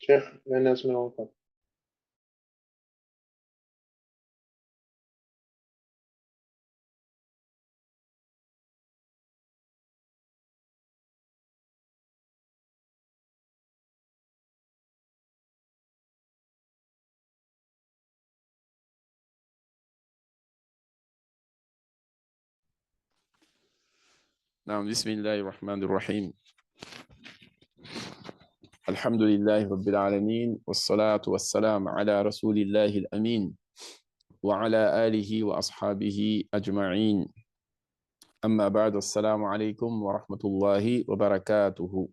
شيخ الناس من الوطن. نعم بسم الله الرحمن الرحيم الحمد لله رب العالمين والصلاة والسلام على رسول الله الأمين وعلى آله وأصحابه أجمعين أما بعد السلام عليكم ورحمة الله وبركاته.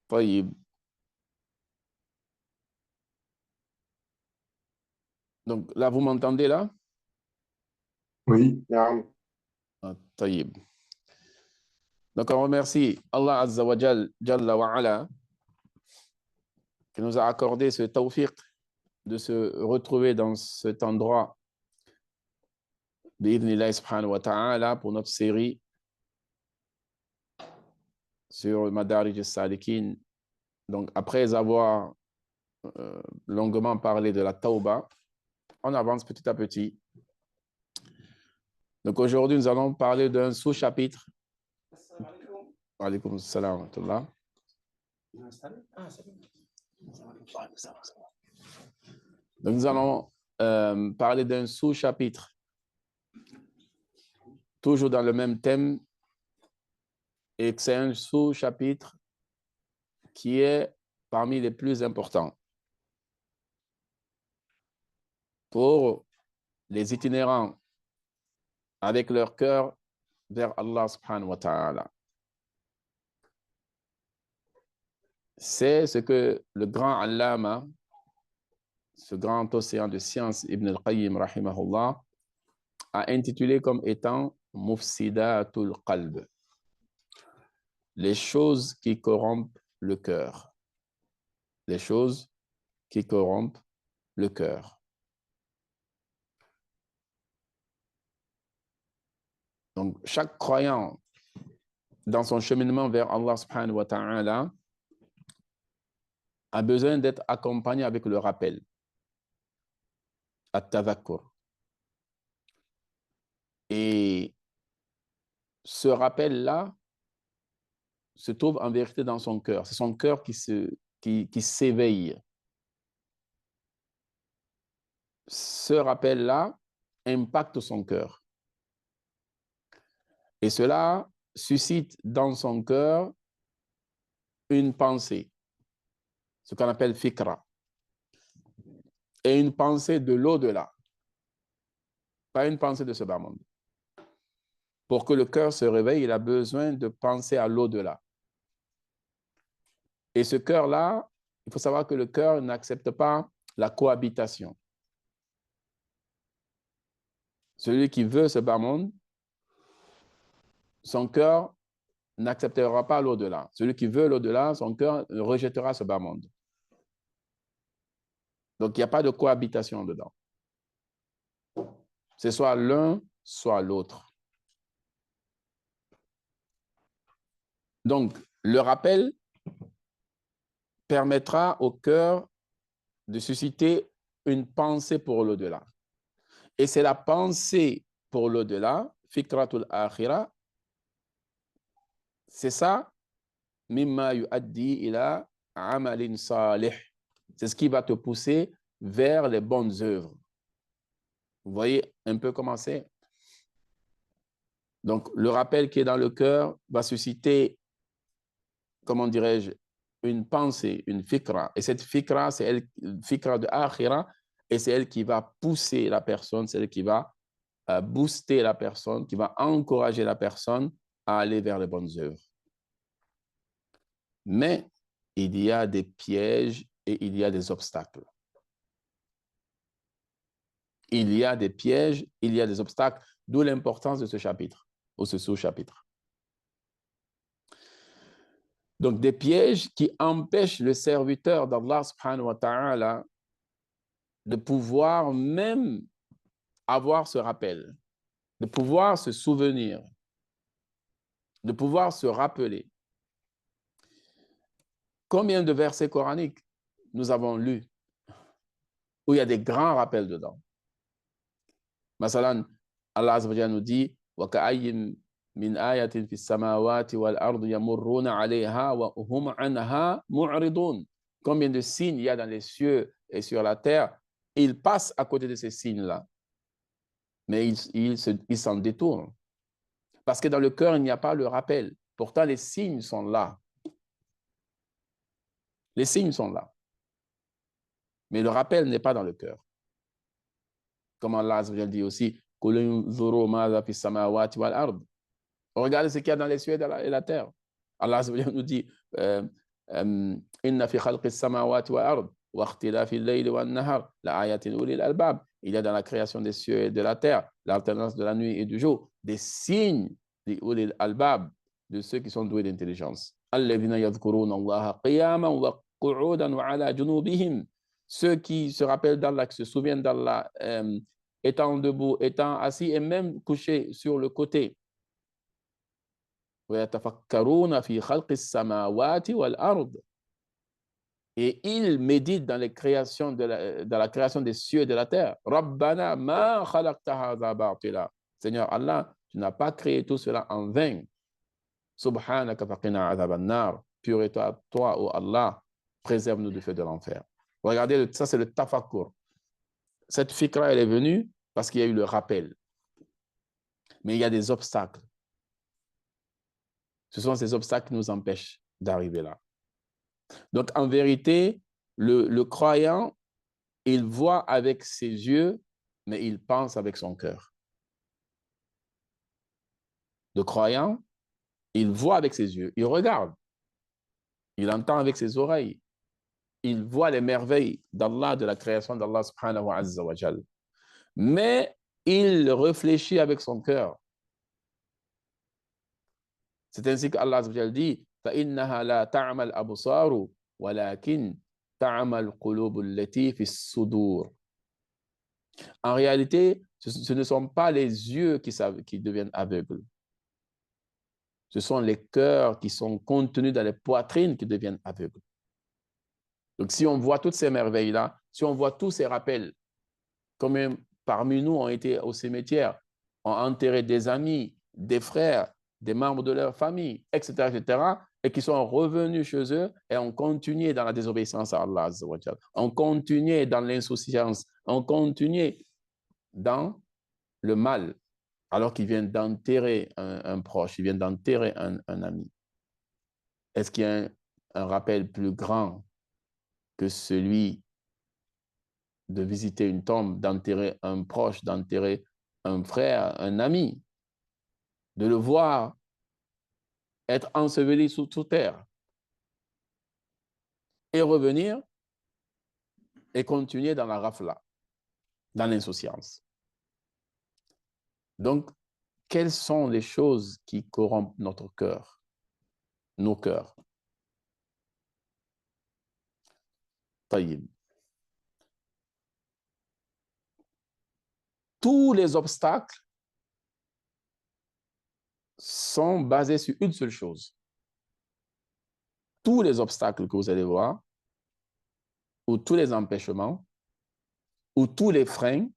طيب, donc là vous m'entendez là? Oui. نعم. طيب. Donc on remercie Allah Azza wa Jalla wa Ala qui nous a accordé ce tawfiq de se retrouver dans cet endroit bi'idhnillah subhanahu wa ta'ala pour notre série sur Madarij al-Salikin. Donc après avoir longuement parlé de la Tauba, on avance petit à petit. Donc aujourd'hui nous allons parler d'un sous-chapitre. Wa alaykoum salam wa rahmatullah. Donc nous allons parler d'un sous-chapitre, toujours dans le même thème, et c'est un sous-chapitre qui est parmi les plus importants pour les itinérants avec leur cœur vers Allah subhanahu wa ta'ala. C'est ce que le grand allama, ce grand océan de science, Ibn al-Qayyim rahimahullah, a intitulé comme étant Mufsidatul Qalb, les choses qui corrompent le cœur. Les choses qui corrompent le cœur. Donc, chaque croyant dans son cheminement vers Allah subhanahu wa ta'ala a besoin d'être accompagné avec le rappel, at-tadhakkur. Et ce rappel-là se trouve en vérité dans son cœur. C'est son cœur qui s'éveille. Ce rappel-là impacte son cœur. Et cela suscite dans son cœur une pensée, ce qu'on appelle fikra. Et une pensée de l'au-delà, pas une pensée de ce bas monde. Pour que le cœur se réveille, il a besoin de penser à l'au-delà. Et ce cœur-là, il faut savoir que le cœur n'accepte pas la cohabitation. Celui qui veut ce bas monde, son cœur n'acceptera pas l'au-delà. Celui qui veut l'au-delà, son cœur rejettera ce bas monde. Donc, il n'y a pas de cohabitation dedans. C'est soit l'un, soit l'autre. Donc, le rappel permettra au cœur de susciter une pensée pour l'au-delà. Et c'est la pensée pour l'au-delà, fikratul akhira, c'est ça, mimma yu'addi ila amalin salih. C'est ce qui va te pousser vers les bonnes œuvres. Vous voyez un peu comment c'est? Donc, le rappel qui est dans le cœur va susciter, comment dirais-je, une pensée, une fikra. Et cette fikra, c'est elle, fikra de akhira, et c'est elle qui va pousser la personne, c'est elle qui va booster la personne, qui va encourager la personne à aller vers les bonnes œuvres. Mais il y a des pièges et il y a des obstacles. Il y a des pièges, il y a des obstacles, d'où l'importance de ce chapitre, ou ce sous-chapitre. Donc, des pièges qui empêchent le serviteur d'Allah subhanahu wa ta'ala de pouvoir même avoir ce rappel, de pouvoir se souvenir, de pouvoir se rappeler. Combien de versets coraniques nous avons lus où il y a des grands rappels dedans? Masalan, Allah Azza wa Jalla nous dit وَكَأَيٍّ مِنْ آيَةٍ فِي السَّمَاوَاتِ وَالْأَرْضِ يَمُرُّونَ عَلَيْهَا وَهُمْ عَنْهَا مُعْرِضُونَ. Combien de signes il y a dans les cieux et sur la terre, ils passent à côté de ces signes-là, mais ils s'en détournent. Parce que dans le cœur, il n'y a pas le rappel. Pourtant, les signes sont là. Les signes sont là. Mais le rappel n'est pas dans le cœur. Comme Allah Azza wa Jalla dit aussi, regardez ce qu'il y a dans les cieux et la terre. Allah Azza wa Jalla nous dit, Inna fi khalqi samawati wal ard wa ikhtilafi al-layli wan nahar la ayatin ulil albab. Il y a dans la création des cieux et de la terre, l'alternance de la nuit et du jour, des signes des ulil albab, de ceux qui sont doués d'intelligence. Alladhina yadhkuruna Allaha qiyaman wa qu'udan wa ala junubihim. Ceux qui se rappellent d'Allah, qui se souviennent d'Allah, étant debout, étant assis et même couché sur le côté. Et ils méditent dans les créations dans la création des cieux et de la terre. Rabbana ma khalaqta hadha batila. Seigneur Allah, tu n'as pas créé tout cela en vain. Subhanaka faqina adhaban nar. Pur et toi, ô Allah, préserve-nous du feu de l'enfer. Regardez, ça c'est le tafakkur. Cette fikra, elle est venue parce qu'il y a eu le rappel. Mais il y a des obstacles. Ce sont ces obstacles qui nous empêchent d'arriver là. Donc, en vérité, le croyant, il voit avec ses yeux, mais il pense avec son cœur. Le croyant, il voit avec ses yeux, il regarde, il entend avec ses oreilles, il voit les merveilles d'Allah, de la création d'Allah subhanahu wa jalla. Mais il réfléchit avec son cœur. C'est ainsi qu'Allah dit فَإِنَّهَا لَا تَعْمَى الْأَبْصَارُ وَلَكِنْ تَعْمَى الْقُلُوبُ الَّتِي فِي الصُّدُورِ. En réalité, ce ne sont pas les yeux qui deviennent aveugles. Ce sont les cœurs qui sont contenus dans les poitrines qui deviennent aveugles. Donc, si on voit toutes ces merveilles-là, si on voit tous ces rappels, combien parmi nous ont été au cimetière, ont enterré des amis, des frères, des membres de leur famille, etc., et qui sont revenus chez eux et ont continué dans la désobéissance à Allah, ont continué dans l'insouciance, ont continué dans le mal, alors qu'ils viennent d'enterrer un proche, ils viennent d'enterrer un ami. Est-ce qu'il y a un rappel plus grand que celui de visiter une tombe, d'enterrer un proche, d'enterrer un frère, un ami, de le voir être enseveli sous terre et revenir et continuer dans la rafla, dans l'insouciance. Donc, quelles sont les choses qui corrompent notre cœur, nos cœurs? Taïb. Tous les obstacles sont basés sur une seule chose. Tous les obstacles que vous allez voir, ou tous les empêchements, ou tous les freins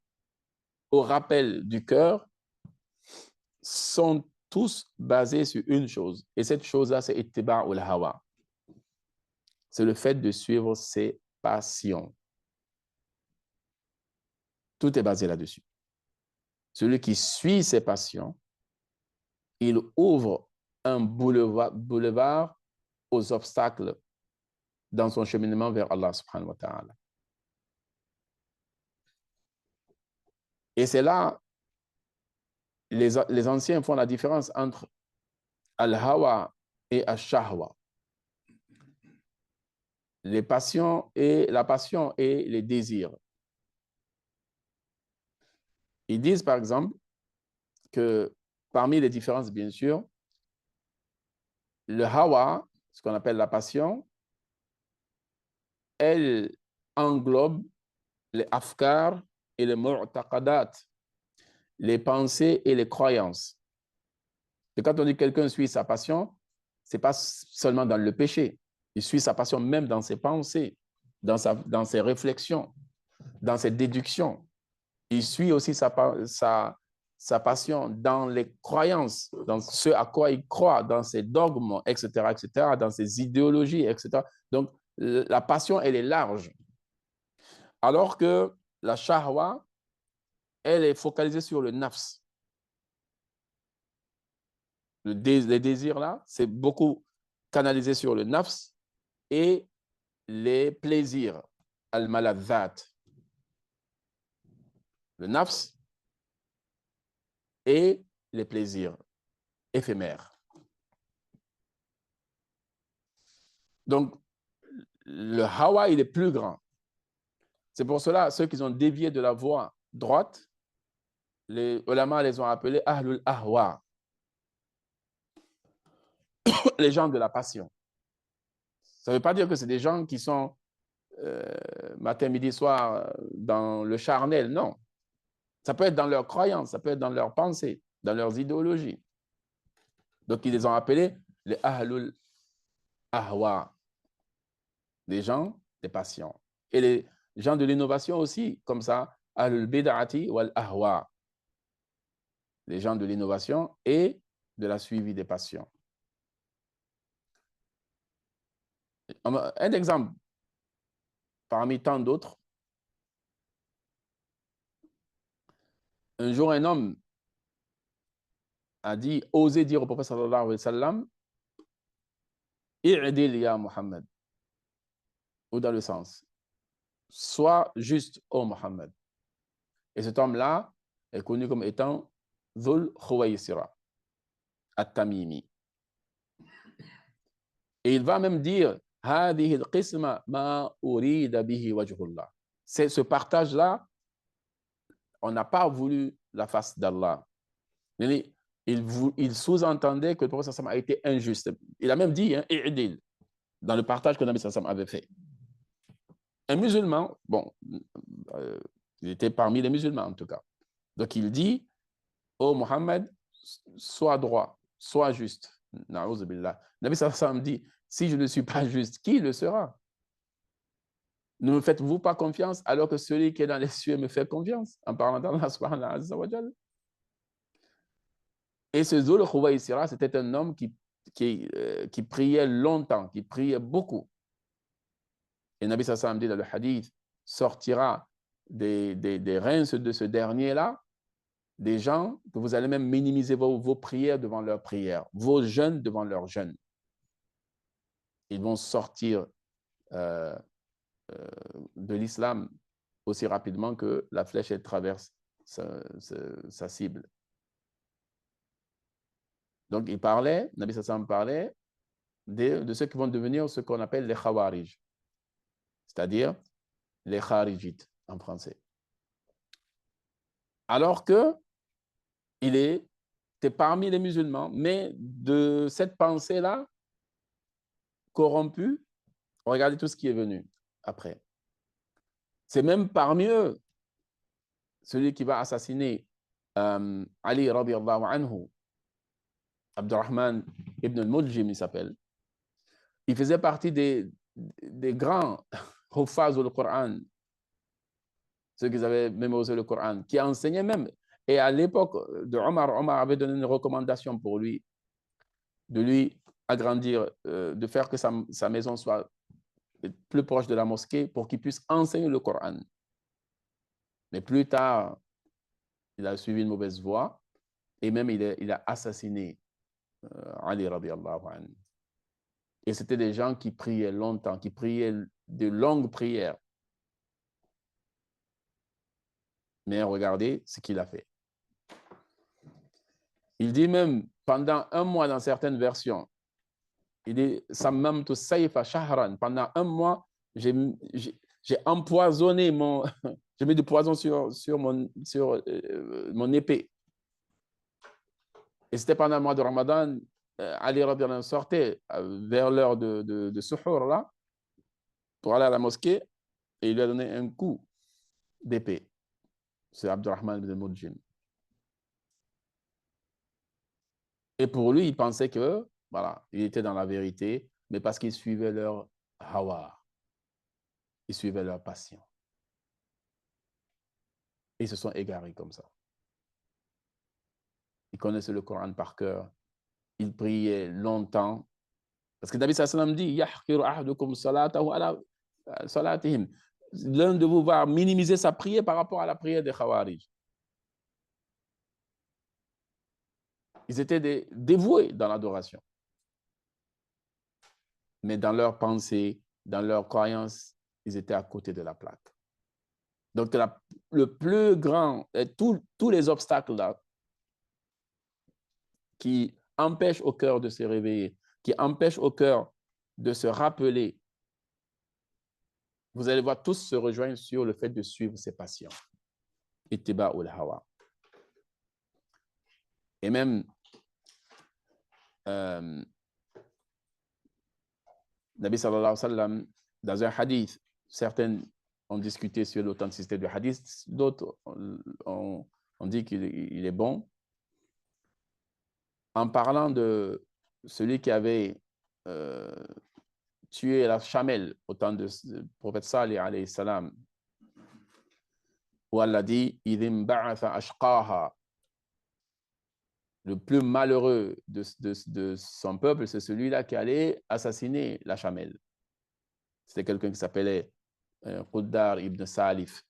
au rappel du cœur sont tous basés sur une chose. Et cette chose-là, c'est ittiba'ul hawa. C'est le fait de suivre ses passions. Tout est basé là-dessus. Celui qui suit ses passions, il ouvre un boulevard aux obstacles dans son cheminement vers Allah subhanahu wa ta'ala. Et c'est là, les anciens font la différence entre al-hawa et al-shahwa. La passion et les désirs. Ils disent par exemple que parmi les différences, bien sûr, le hawa, ce qu'on appelle la passion, elle englobe les afkar et les mu'taqadat, les pensées et les croyances. Et quand on dit que quelqu'un suit sa passion, ce n'est pas seulement dans le péché. Il suit sa passion même dans ses pensées, dans ses réflexions, dans ses déductions. Il suit aussi sa passion dans les croyances, dans ce à quoi il croit, dans ses dogmes, etc., dans ses idéologies, etc. Donc, la passion, elle est large. Alors que la shahwa, elle est focalisée sur le nafs. Les désirs, là, c'est beaucoup canalisé sur le nafs et les plaisirs, al-maladhat. Le nafs et les plaisirs éphémères. Donc, le hawa, il est plus grand. C'est pour cela, ceux qui ont dévié de la voie droite, les ulama les ont appelés ahlul ahwa, les gens de la passion. Ça ne veut pas dire que c'est des gens qui sont matin, midi, soir dans le charnel, non. Ça peut être dans leurs croyances, ça peut être dans leurs pensées, dans leurs idéologies. Donc, ils les ont appelés les ahlul ahwa, les gens des passions. Et les gens de l'innovation aussi, comme ça, ahlul bid'ati wal ahwa, les gens de l'innovation et de la suivi des passions. Un exemple parmi tant d'autres. Un jour, un homme a dit, osé dire au prophète sallallahu alayhi wa sallam, i'dil ya Muhammad, ou dans le sens, sois juste, ô Muhammad. Et cet homme-là est connu comme étant Dhul Khuwaysira, at-Tamimi. Et il va même dire, هذه القسمة ما أريد به وجه الله. C'est ce partage-là, on n'a pas voulu la face d'Allah. Il sous-entendait que le prophète sallam a été injuste. Il a même dit, hein, i'dil, dans le partage que le Nabi sallam avait fait. Un musulman, bon, il était parmi les musulmans en tout cas. Donc il dit, ô Mohammed, sois droit, sois juste. Na'ouz billah. Le Nabi sallam dit, si je ne suis pas juste, qui le sera? Ne me faites-vous pas confiance alors que celui qui est dans les cieux me fait confiance, en parlant d'Allah subhanahu wa ta'ala. Et ce Dhul Khuwaysira, c'était un homme qui priait longtemps, qui priait beaucoup. Et Nabi sallam dit dans le hadith, sortira des reins de ce dernier-là, des gens que vous allez même minimiser vos prières devant leurs prières, vos jeûnes devant leurs jeûnes. Ils vont sortir de l'islam aussi rapidement que la flèche elle traverse sa cible. Donc, il parlait, Nabi sallam parlait de ceux qui vont devenir ce qu'on appelle les khawarij, c'est-à-dire les kharijites en français. Alors que il était parmi les musulmans, mais de cette pensée-là, corrompue, regardez tout ce qui est venu après. C'est même parmi eux celui qui va assassiner Ali radiyallahu anhu, Abdurrahman ibn al-Muljim, il s'appelle. Il faisait partie des grands huffaz du Coran, ceux qui avaient mémorisé le Coran, qui enseignaient même. Et à l'époque de Omar avait donné une recommandation pour lui, de lui agrandir, de faire que sa maison soit plus proche de la mosquée pour qu'il puisse enseigner le Coran. Mais plus tard, il a suivi une mauvaise voie et même il a assassiné Ali radiallahu anhu. Et c'était des gens qui priaient longtemps, qui priaient de longues prières. Mais regardez ce qu'il a fait. Il dit même, pendant un mois dans certaines versions, il dit, Sammamtu sayfa shahran, pendant un mois, j'ai empoisonné j'ai mis du poison sur mon épée. Et c'était pendant le mois de Ramadan, Ali radiallahu anhu sortait vers l'heure de suhour là, pour aller à la mosquée, et il lui a donné un coup d'épée. C'est Abdurrahman ibn al-Muljim. Et pour lui, il pensait que, voilà, il était dans la vérité, mais parce qu'ils suivaient leur hawa. Ils suivaient leur passion. Ils se sont égarés comme ça. Ils connaissaient le Coran par cœur. Ils priaient longtemps. Parce que Nabi sallam dit, yahkiru ahadukum salatahu ala salatihim. L'un de vous va minimiser sa prière par rapport à la prière des Khawarij. Ils étaient dévoués dans l'adoration. Mais dans leur pensée, dans leur croyance, ils étaient à côté de la plaque. Donc, le plus grand, tous les obstacles là, qui empêchent au cœur de se réveiller, qui empêchent au cœur de se rappeler, vous allez voir, tous se rejoignent sur le fait de suivre ses passions. Ittiba'ul hawa. Et même, Nabi sallallahu alayhi wa sallam, dans un hadith, certains ont discuté sur l'authenticité du hadith, d'autres ont dit qu'il est bon. En parlant de celui qui avait tué la chamelle au temps du prophète Salih alayhi salam, où Allah dit, idhim ba'atha ashqaha. Le plus malheureux de son peuple, c'est celui-là qui allait assassiner la chamelle. C'était quelqu'un qui s'appelait Quddar ibn Salif.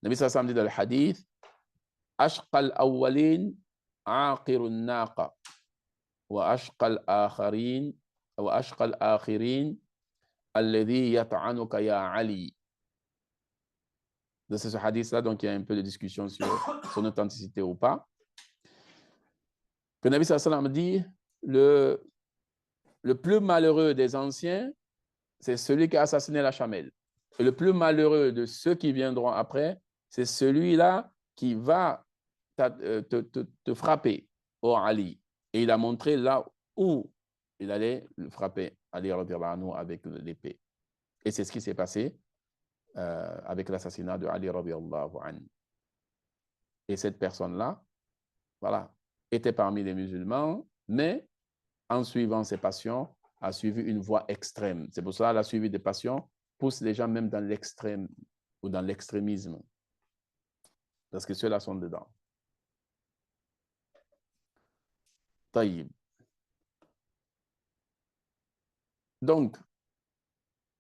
Nabi sallallahu alayhi wa sallam dit dans le hadith, ashqal awwalin aqirun naqa wa ashqal akharin wa ashqal akhirin alladhi yat'anuka ya Ali. Dans ce hadith-là, donc il y a un peu de discussion sur son authenticité ou pas. Que Nabi sallallahu alayhi wa sallam dit, le plus malheureux des anciens, c'est celui qui a assassiné la chamelle. Et le plus malheureux de ceux qui viendront après, c'est celui-là qui va te frapper, ô Ali. Et il a montré là où il allait le frapper, Ali radhiyallahu anhu, avec l'épée. Et c'est ce qui s'est passé avec l'assassinat de Ali radhiyallahu anhu. Et cette personne-là, voilà, était parmi les musulmans, mais en suivant ses passions, a suivi une voie extrême. C'est pour ça que la suivi des passions pousse les gens même dans l'extrême ou dans l'extrémisme. Parce que ceux-là sont dedans. Taïb. Donc,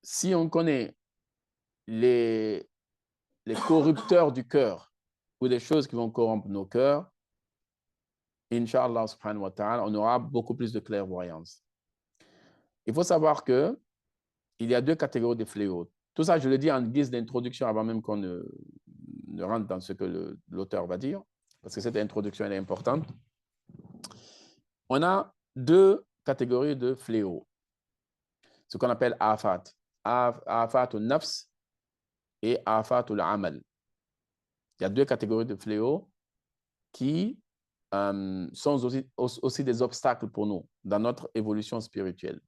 si on connaît les corrupteurs du cœur ou les choses qui vont corrompre nos cœurs, Inch'Allah subhanahu wa ta'ala, on aura beaucoup plus de clairvoyance. Il faut savoir qu'il y a deux catégories de fléaux. Tout ça, je le dis en guise d'introduction avant même qu'on ne rentre dans ce que l'auteur va dire, parce que cette introduction elle est importante. On a deux catégories de fléaux, ce qu'on appelle afat. Afatul nafs et afatul amal. Il y a deux catégories de fléaux qui sont aussi des obstacles pour nous dans notre évolution spirituelle.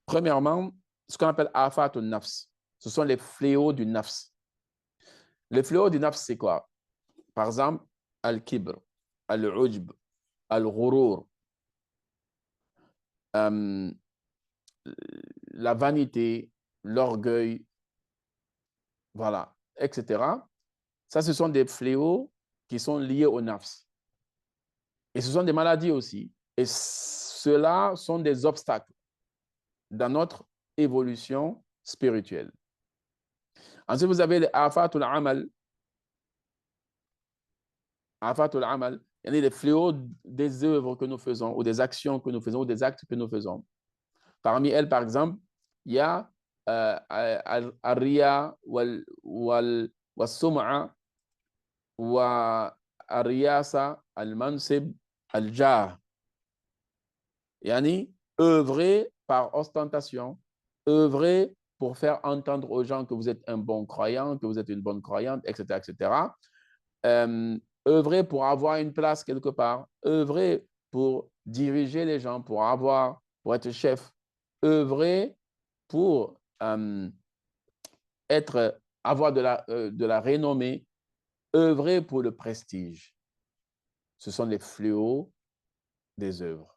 Premièrement, ce qu'on appelle afatul nafs, ce sont les fléaux du nafs. Les fléaux du nafs, c'est quoi? Par exemple, al-kibr, al-ujb, al-ghurur, la vanité, l'orgueil, voilà, etc. Ça, ce sont des fléaux qui sont liés au nafs. Et ce sont des maladies aussi. Et ceux-là sont des obstacles dans notre évolution spirituelle. Ensuite, vous avez les afatul amal. Afatul amal, il y a les fléaux des œuvres que nous faisons, ou des actions que nous faisons, ou des actes que nous faisons. Parmi elles, par exemple, il y a al-riya wal-sum'a wa al-riyasa al-mansib al-jah. Yani, œuvrer par ostentation, œuvrer pour faire entendre aux gens que vous êtes un bon croyant, que vous êtes une bonne croyante, etc., etc. Œuvrer pour avoir une place quelque part, œuvrer pour diriger les gens, pour être chef, œuvrer pour avoir de la renommée, œuvrer pour le prestige. Ce sont les fléaux des œuvres.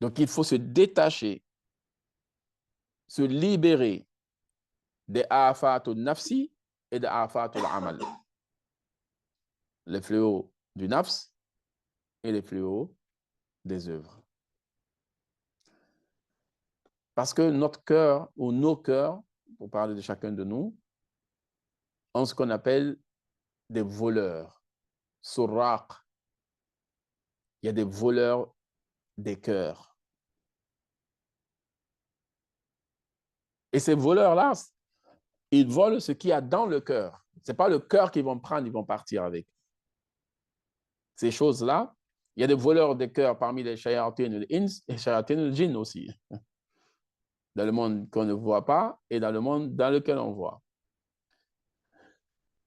Donc, il faut se détacher, se libérer des afatul nafsi et des afatul amal. Les fléaux du nafs et les fléaux des œuvres. Parce que notre cœur ou nos cœurs, pour parler de chacun de nous, ont ce qu'on appelle des voleurs, suraq. Il y a des voleurs des cœurs. Et ces voleurs-là, ils volent ce qu'il y a dans le cœur. Ce n'est pas le cœur qu'ils vont prendre, ils vont partir avec. Ces choses-là, il y a des voleurs des cœurs parmi les shayatin al-ins et shayatin al-jinn aussi. Dans le monde qu'on ne voit pas et dans le monde dans lequel on voit.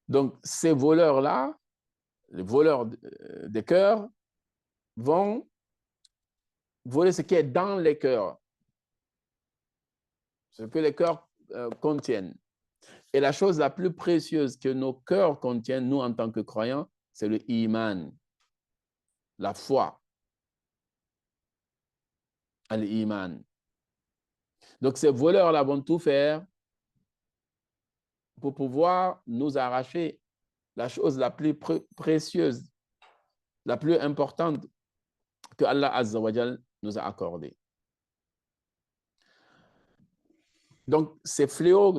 Donc, ces voleurs-là, les voleurs des cœurs, vont voler ce qui est dans les cœurs, ce que les cœurs contiennent. Et la chose la plus précieuse que nos cœurs contiennent, nous en tant que croyants, c'est le iman, la foi. Al-iman. Donc, ces voleurs-là vont tout faire pour pouvoir nous arracher la chose la plus précieuse, la plus importante que Allah Azza wa Jal nous a accordée. Donc, ces fléaux,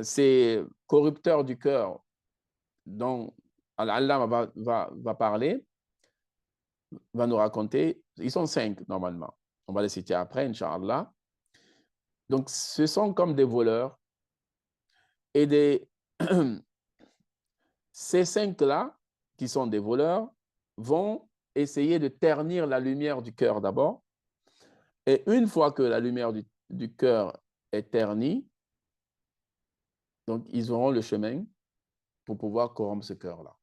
ces corrupteurs du cœur dont Allah va parler, va nous raconter, ils sont 5 normalement. On va les citer après, Inch'Allah. Donc, ce sont comme des voleurs et ces 5-là, qui sont des voleurs, vont essayer de ternir la lumière du cœur d'abord. Et une fois que la lumière du cœur est ternie, donc ils auront le chemin pour pouvoir corrompre ce cœur-là.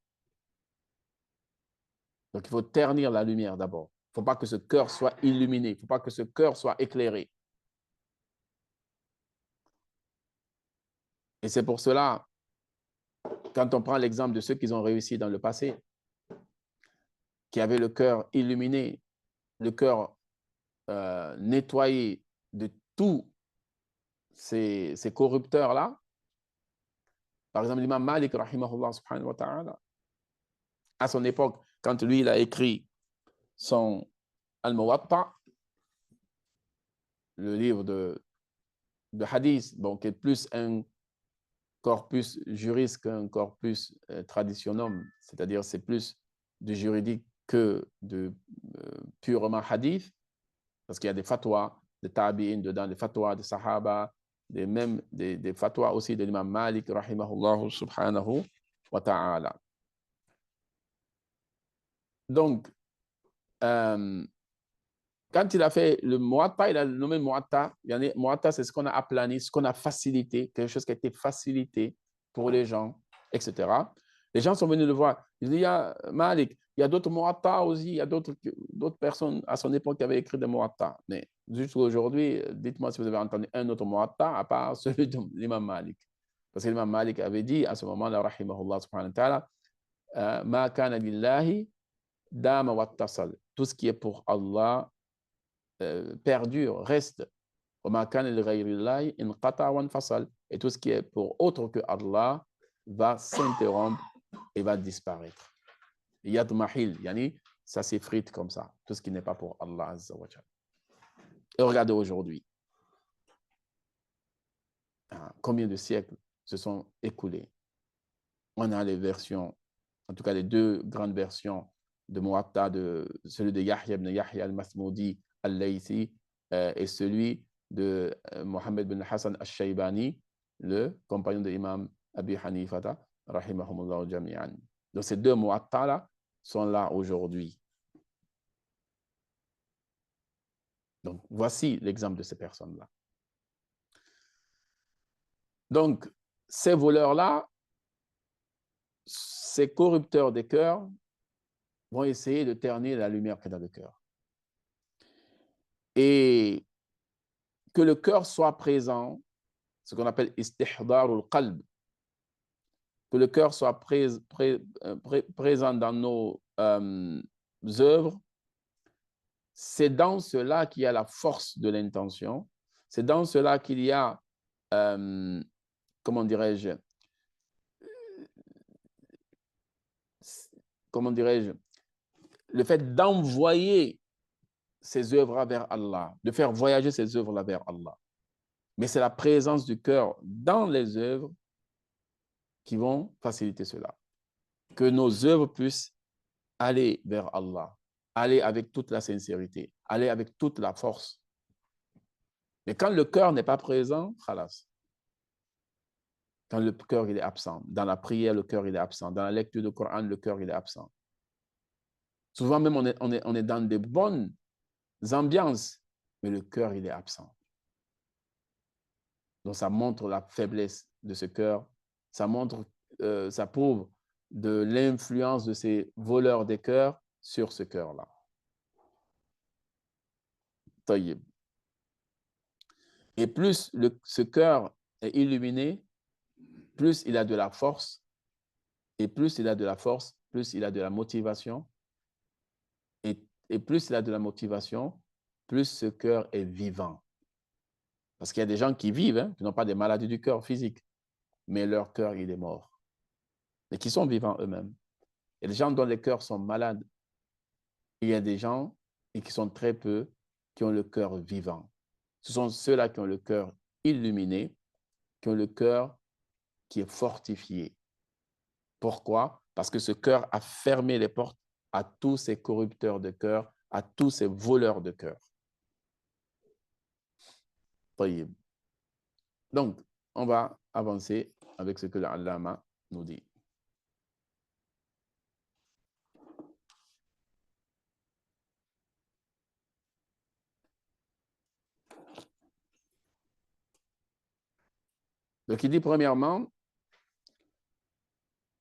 Donc il faut ternir la lumière d'abord. Il ne faut pas que ce cœur soit illuminé. Il ne faut pas que ce cœur soit éclairé. Et c'est pour cela, quand on prend l'exemple de ceux qui ont réussi dans le passé, qui avaient le cœur illuminé, le cœur nettoyé de tous ces corrupteurs-là, par exemple l'imam Malik, rahimahullah subhanahu wa ta'ala, à son époque, quand lui, il a écrit son Al-Muwatta, le livre de hadith, bon, qui est plus un corpus juriste qu'un corpus traditionnel, c'est-à-dire c'est plus du juridique que de purement hadith, parce qu'il y a des fatwas de tabi'in dedans, des fatwas de sahaba, des fatwas aussi de l'imam Malik, rahimahullah subhanahu wa ta'ala. Donc, quand il a fait le Muwatta, il a nommé Muwatta. Muwatta, c'est ce qu'on a aplani, ce qu'on a facilité, quelque chose qui a été facilité pour les gens, etc. Les gens sont venus le voir. Ils disent, il y a Malik, il y a d'autres Muwatta aussi, il y a d'autres personnes à son époque qui avaient écrit des Muwatta. Mais jusqu'à aujourd'hui, dites-moi si vous avez entendu un autre Muwatta à part celui de l'imam Malik. Parce que l'imam Malik avait dit à ce moment-là, rahimahullah subhanahu wa ta'ala, ma kana lillahi dama wattasal. Tout ce qui est pour Allah perdure, reste. Et tout ce qui est pour autre que Allah va s'interrompre et va disparaître. Yadmahil, yani, ça s'effrite comme ça. Tout ce qui n'est pas pour Allah Azza wa Jal. Et regardez aujourd'hui, combien de siècles se sont écoulés. On a les versions, en tout cas les 2 grandes versions de Muwatta, celui de Yahya ibn Yahya al-Masmoudi al-Laythi et celui de Mohammed bin Hassan al-Shaybani, le compagnon de l'imam Abi Hanifata, rahimahumullah jami'an. Donc ces 2 Muwatta-là sont là aujourd'hui. Donc voici l'exemple de ces personnes-là. Donc ces voleurs-là, ces corrupteurs des cœurs, vont essayer de ternir la lumière qui est dans le cœur. Et que le cœur soit présent, ce qu'on appelle istihdarul qalb, que le cœur soit présent dans nos œuvres, C'est dans cela qu'il y a la force de l'intention. C'est dans cela qu'il y a, comment dirais-je, le fait d'envoyer ces œuvres vers Allah, de faire voyager ces œuvres-là vers Allah. Mais c'est la présence du cœur dans les œuvres qui vont faciliter cela. Que nos œuvres puissent aller vers Allah, aller avec toute la sincérité, aller avec toute la force. Mais quand le cœur n'est pas présent, khalas. Quand le cœur il est absent, dans la prière, le cœur il est absent, dans la lecture du Coran, le cœur il est absent. Souvent même, on est dans de bonnes ambiances, mais le cœur il est absent. Donc ça montre la faiblesse de ce cœur, ça prouve de l'influence de ces voleurs des cœurs sur ce cœur-là. Taïb. Et plus ce cœur est illuminé, plus il a de la force, et plus il a de la force, plus il a de la motivation, et plus il a de la motivation, plus ce cœur est vivant. Parce qu'il y a des gens qui vivent, hein, qui n'ont pas des maladies du cœur physique, mais leur cœur, il est mort. Et qui sont vivants eux-mêmes. Il y a des gens dont les cœurs sont malades. Il y a des gens, et qui sont très peu, qui ont le cœur vivant. Ce sont ceux-là qui ont le cœur illuminé, qui ont le cœur qui est fortifié. Pourquoi? Parce que ce cœur a fermé les portes à tous ces corrupteurs de cœur, à tous ces voleurs de cœur. Donc, on va avancer avec ce que l'Allama nous dit. Donc, il dit premièrement,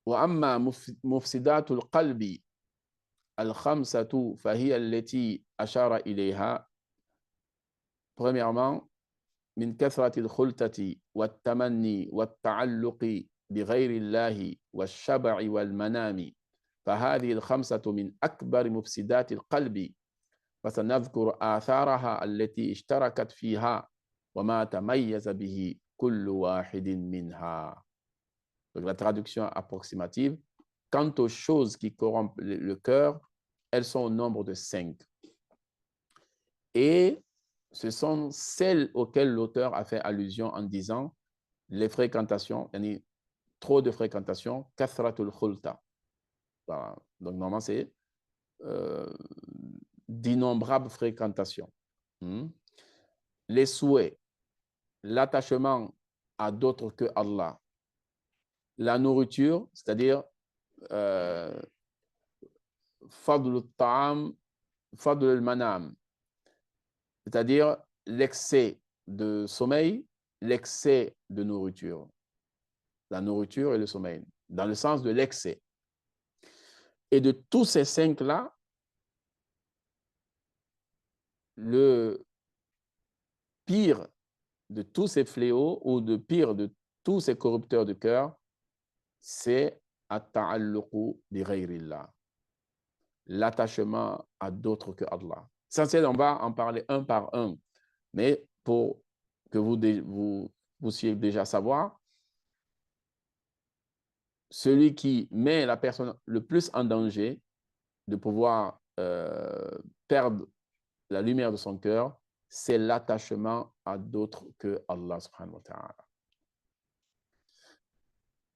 وأما مفسدات القلب الخمسة فهي التي أشار إليها. Premièrement, من كثرة الخلطة والتمني والتعلق بغير الله والشبع والمنام، فهذه الخمسة من أكبر مفسدات القلب، فسنذكر آثارها التي اشتركت فيها وما تميز به كل واحد منها. Donc, la traduction approximative, quant aux choses qui corrompent le cœur, elles sont au nombre de 5. Et ce sont celles auxquelles l'auteur a fait allusion en disant les fréquentations, trop de fréquentation, kathratul khulta. Voilà. Donc, normalement, c'est d'innombrables fréquentations. Les souhaits, l'attachement à d'autres que Allah, la nourriture, c'est-à-dire fadl al-ta'am, fadl al-manam, c'est-à-dire l'excès de sommeil, l'excès de nourriture. La nourriture et le sommeil, dans le sens de l'excès. Et de tous ces 5-là, le pire de tous ces fléaux ou de pire de tous ces corrupteurs de cœur, c'est at-ta'alluqu bi ghayrillah, l'attachement à d'autres que Allah. Essentiellement, on va en parler un par un, mais pour que vous puissiez déjà savoir, celui qui met la personne le plus en danger de pouvoir perdre la lumière de son cœur, c'est l'attachement à d'autres que Allah subhanahu wa ta'ala.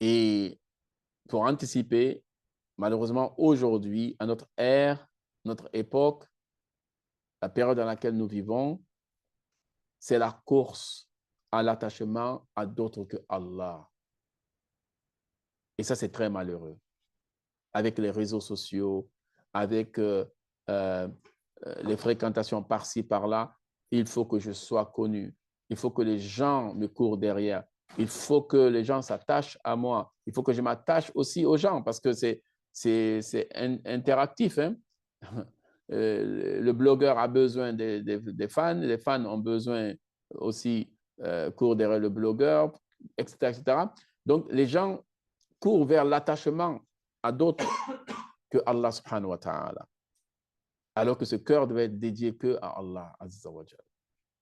Et pour anticiper, malheureusement, aujourd'hui, à notre ère, notre époque, la période dans laquelle nous vivons, c'est la course à l'attachement à d'autres que Allah. Et ça, c'est très malheureux. Avec les réseaux sociaux, avec les fréquentations par-ci, par-là, il faut que je sois connu. Il faut que les gens me courent derrière. Il faut que les gens s'attachent à moi. Il faut que je m'attache aussi aux gens parce que c'est interactif. Hein? Le blogueur a besoin des fans. Les fans ont besoin aussi courent derrière le blogueur, etc., etc. Donc, les gens courent vers l'attachement à d'autres que Allah subhanahu wa ta'ala. alors que ce cœur devait être dédié que à Allah Azza wa Jal.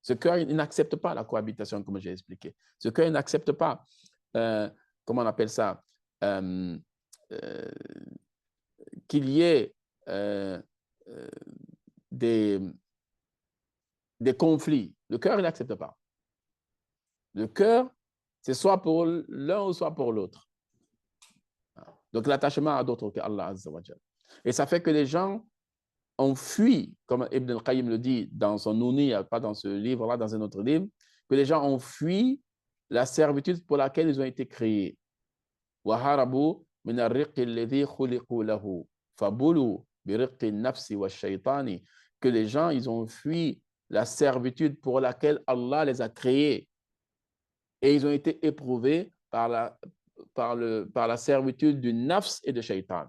Ce cœur, il n'accepte pas la cohabitation, comme j'ai expliqué. Ce cœur, il n'accepte pas, comment on appelle ça, qu'il y ait des conflits. Le cœur, il n'accepte pas. Le cœur, c'est soit pour l'un ou soit pour l'autre. Donc, l'attachement à d'autres qu'Allah Azza wa Jal. Et ça fait que les gens ont fui, comme Ibn al-Qayyim le dit dans son Nouni, pas dans ce livre-là, dans un autre livre, que les gens ont fui la servitude pour laquelle ils ont été créés. وَهَرَبُوا مِنَ الرِّقِّ الَّذِي خُلِقُوا لَهُ فَبُلُوا بِرِقِّ النَّفْسِ وَالشَّيْطَانِ. Que les gens, ils ont fui la servitude pour laquelle Allah les a créés. Et ils ont été éprouvés par la servitude du nafs et de shaitan.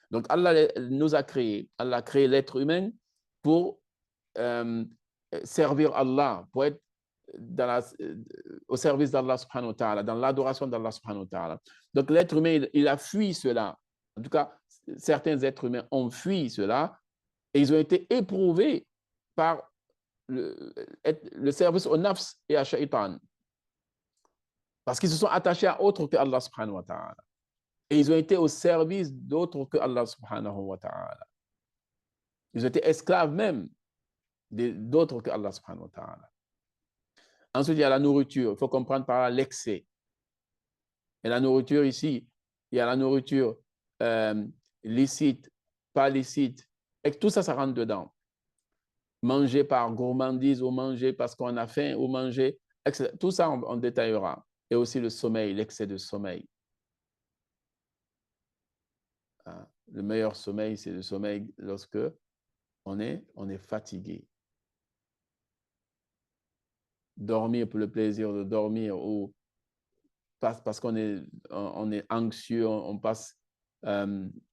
Donc Allah nous a créés. Allah a créé l'être humain pour servir Allah, pour être au service d'Allah subhanahu wa ta'ala, dans l'adoration d'Allah subhanahu wa ta'ala. Donc l'être humain, il a fui cela. En tout cas, certains êtres humains ont fui cela et ils ont été éprouvés par le service au nafs et à shaitan. Parce qu'ils se sont attachés à autre que Allah subhanahu wa ta'ala. Et ils ont été au service d'autres que Allah subhanahu wa ta'ala. Ils ont été esclaves même d'autres que Allah subhanahu wa ta'ala. Ensuite, il y a la nourriture. Il faut comprendre par là l'excès. Et la nourriture ici, il y a la nourriture licite, pas licite. Et tout ça, ça rentre dedans. Manger par gourmandise ou manger parce qu'on a faim ou manger, etc. Tout ça, on détaillera. Et aussi le sommeil, l'excès de sommeil. Le meilleur sommeil, c'est le sommeil lorsque on est fatigué. Dormir pour le plaisir de dormir ou parce qu'on est anxieux, on passe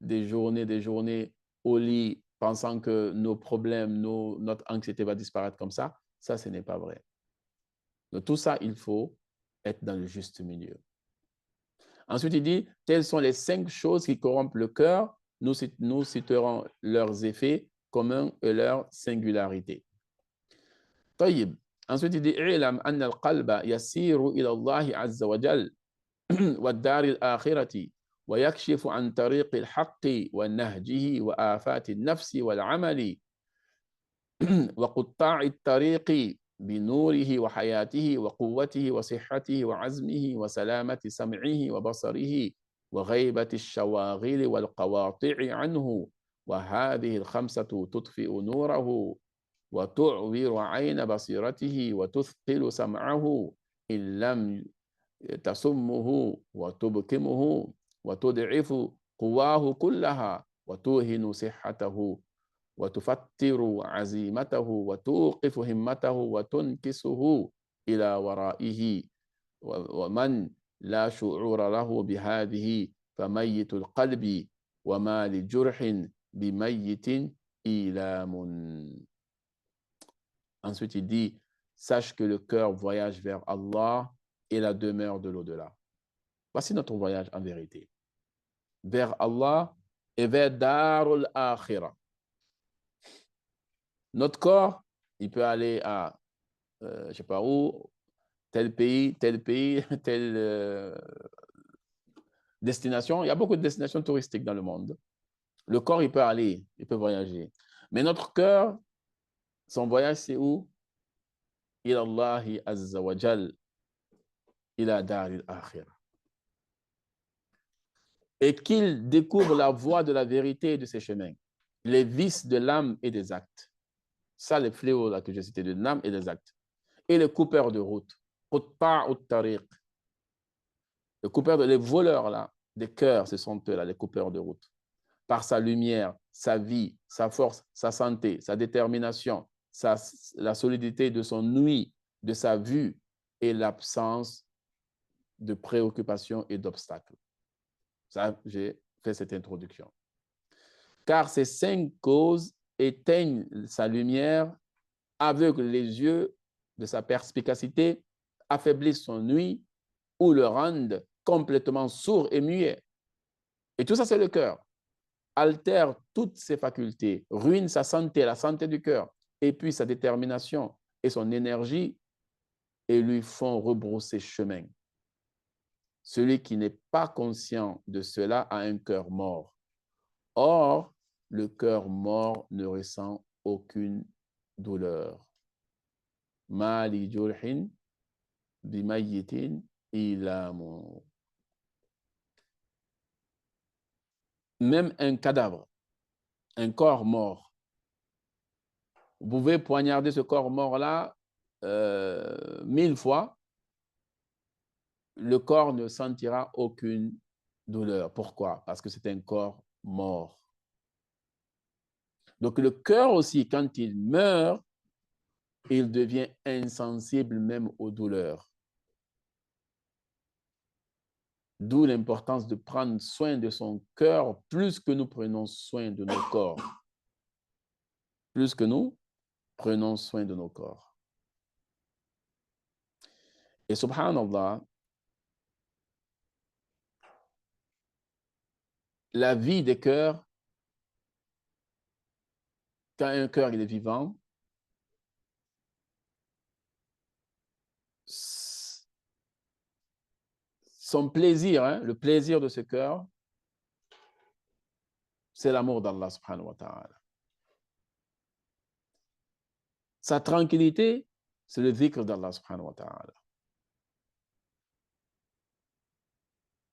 des journées au lit pensant que nos problèmes, notre anxiété va disparaître comme ça, ce n'est pas vrai. Donc tout ça, il faut être dans le juste milieu. Ensuite, il dit, telles sont les 5 choses qui corrompent le cœur. Nous citerons leurs effets communs et leur singularité. طيب. Ensuite, il dit, اعلم أن القلب يسير إلى الله عز وجل والدار الآخرة ويكشف عن طريق الحق ونهجه وآفات النفس والعمل وقطاع الطريق بنوره وحياته وقوته وصحته وعزمه وسلامة سمعه وبصره وغيبة الشواغل والقواطع عنه وهذه الخمسة تطفئ نوره وتعور عين بصيرته وتثقل سمعه إن لم تسمه وتبكمه وتضعف قواه كلها وتوهن صحته وتفتر عزيمته وتوقف همته وتنكسه إلى ورائه ومن لا شعور له بهذه فميت القلب وما لجرح بميت إيلام. Ensuite, il dit, sache que le cœur voyage vers Allah et la demeure de l'au-delà. Voici notre voyage en vérité. Vers Allah et vers Darul Akhirah. Notre corps, il peut aller à, je ne sais pas où, tel pays, telle destination. Il y a beaucoup de destinations touristiques dans le monde. Le corps, il peut aller, il peut voyager. Mais notre cœur, son voyage, c'est où? Ila Allahi Azza wa Jal, ila Daril Akhirah. Et qu'il découvre la voie de la vérité et de ses chemins, les vices de l'âme et des actes. Ça, les fléaux là que j'ai cités, de l'âme et des actes. Et les coupeurs de route. Les coupeurs les voleurs là, des cœurs, ce sont eux là, les coupeurs de route. Par sa lumière, sa vie, sa force, sa santé, sa détermination, la solidité de son ouïe, de sa vue et l'absence de préoccupations et d'obstacles. Ça, j'ai fait cette introduction. Car ces 5 causes éteignent sa lumière, aveuglent les yeux de sa perspicacité, affaiblissent son ouïe ou le rendent complètement sourd et muet. Et tout ça, c'est le cœur. altèrent toutes ses facultés, ruinent sa santé, la santé du cœur, épuisent sa détermination et son énergie et lui font rebrousser chemin. Celui qui n'est pas conscient de cela a un cœur mort. Or, le cœur mort ne ressent aucune douleur. Ma li jurhin bimayyitin ilamun. Même un cadavre, un corps mort, vous pouvez poignarder ce corps mort-là 1000 fois, le corps ne sentira aucune douleur. Pourquoi? Parce que c'est un corps mort. Donc le cœur aussi, quand il meurt, il devient insensible même aux douleurs. D'où l'importance de prendre soin de son cœur plus que nous prenons soin de nos corps. Plus que nous prenons soin de nos corps. Et subhanallah, la vie des cœurs, quand un cœur il est vivant, son plaisir, hein, le plaisir de ce cœur, c'est l'amour d'Allah subhanahu wa ta'ala. Sa tranquillité, c'est le dhikr d'Allah subhanahu wa ta'ala.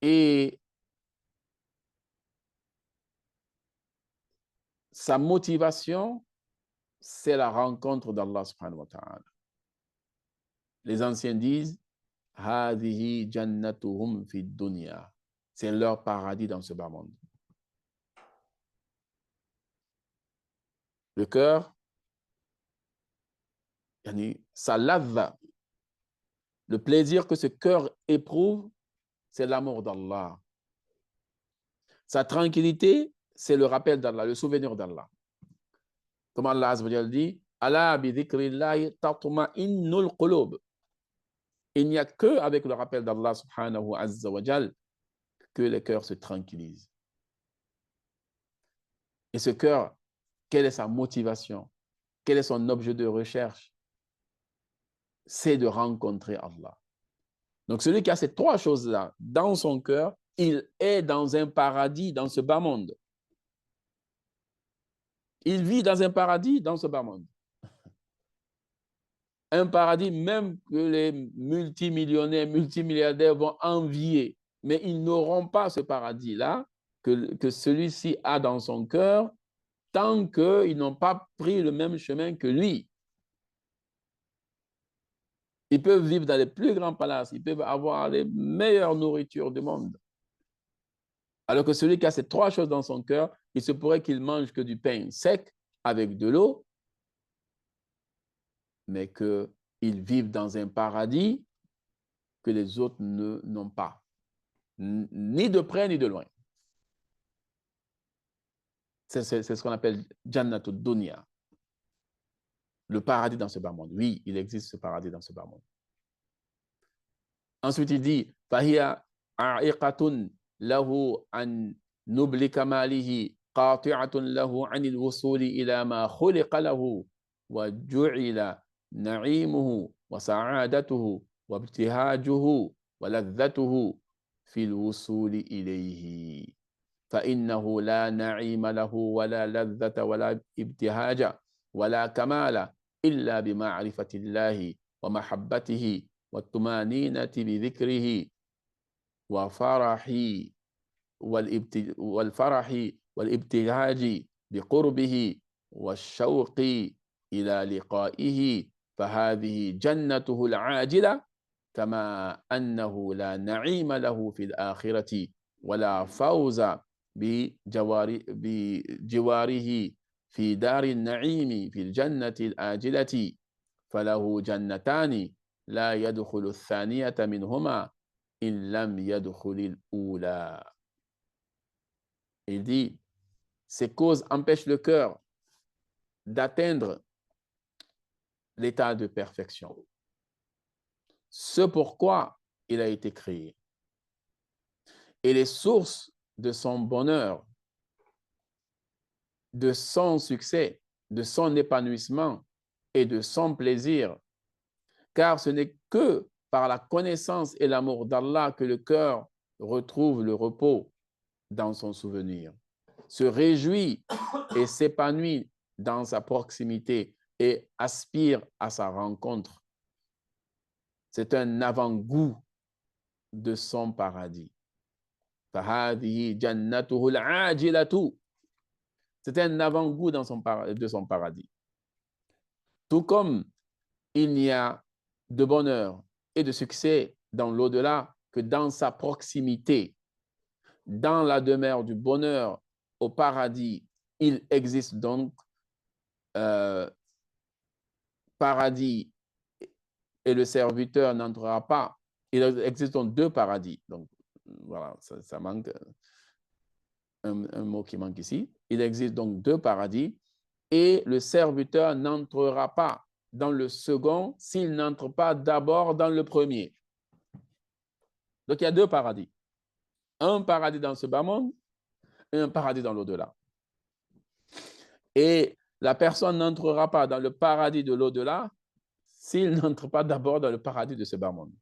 Et sa motivation, c'est la rencontre d'Allah subhanahu wa ta'ala. Les anciens disent, Hadihi jannatuhum fi dunya. C'est leur paradis dans ce bas monde. Le cœur, ça lave. Le plaisir que ce cœur éprouve, c'est l'amour d'Allah. Sa tranquillité, c'est le rappel d'Allah, le souvenir d'Allah. Comme Allah Azza wa Jalla dit, Ala bi dhikrillahi tatma'innul qulub. Il n'y a que avec le rappel d'Allah subhanahu azza wa jalla que les cœurs se tranquillisent. Et ce cœur, quelle est sa motivation? Quel est son objet de recherche? C'est de rencontrer Allah. Donc celui qui a ces trois choses-là dans son cœur, il est dans un paradis, dans ce bas monde. Il vit dans un paradis, dans ce bas monde. Un paradis même que les multimillionnaires, multimilliardaires vont envier. Mais ils n'auront pas ce paradis-là que celui-ci a dans son cœur tant qu'ils n'ont pas pris le même chemin que lui. Ils peuvent vivre dans les plus grands palaces, ils peuvent avoir les meilleures nourritures du monde. Alors que celui qui a ces trois choses dans son cœur, il se pourrait qu'il mange que du pain sec avec de l'eau, mais qu'ils vivent dans un paradis que les autres n'ont pas, ni de près ni de loin. C'est ce qu'on appelle Jannatul Dunya, le paradis dans ce bas monde. Oui, il existe ce paradis dans ce bas monde. Ensuite, il dit Fahiya a'iqatun lahu an nubli kamalihi qati'atun lahu anil wusuli ila ma khuliqa lahu wa ju'ila na'imuhu wa sa'adatuhu wa ibtihajuhu wa ladhatuhu fil wusuli ilayhi. فإنه لا نعيم له ولا لذة ولا ابتهاج ولا كمال إلا بمعرفة الله ومحبته والطمانينة بذكره والفرح والابتهاج بقربه والشوق إلى لقائه فهذه جنته العاجلة كما أنه لا نعيم له في الآخرة ولا فوز بجواره في دار النعيم في الجنة الآجلة فله جنتان لا يدخل الثانية منهما إن لم يدخل الأولى. Il dit, ces causes empêchent le cœur d'atteindre l'état de perfection. Ce pourquoi il a été créé. Et les sources de son bonheur de son succès, de son épanouissement et de son plaisir. Car ce n'est que par la connaissance et l'amour d'Allah que le cœur retrouve le repos dans son souvenir, se réjouit et s'épanouit dans sa proximité et aspire à sa rencontre. C'est un avant-goût de son paradis. فَهَذِهِ جَنَّتُهُ الْعَاجِلَةُ. C'est un avant-goût de son paradis. Tout comme il n'y a de bonheur et de succès dans l'au-delà que dans sa proximité. Dans la demeure du bonheur au paradis, il existe donc paradis et le serviteur n'entrera pas. Il existe donc deux paradis. Donc, voilà, ça manque, un mot qui manque ici. Il existe donc deux paradis et le serviteur n'entrera pas dans le second s'il n'entre pas d'abord dans le premier. Donc, il y a deux paradis. Un paradis dans ce bas monde et un paradis dans l'au-delà. Et la personne n'entrera pas dans le paradis de l'au-delà s'il n'entre pas d'abord dans le paradis de ce bas monde.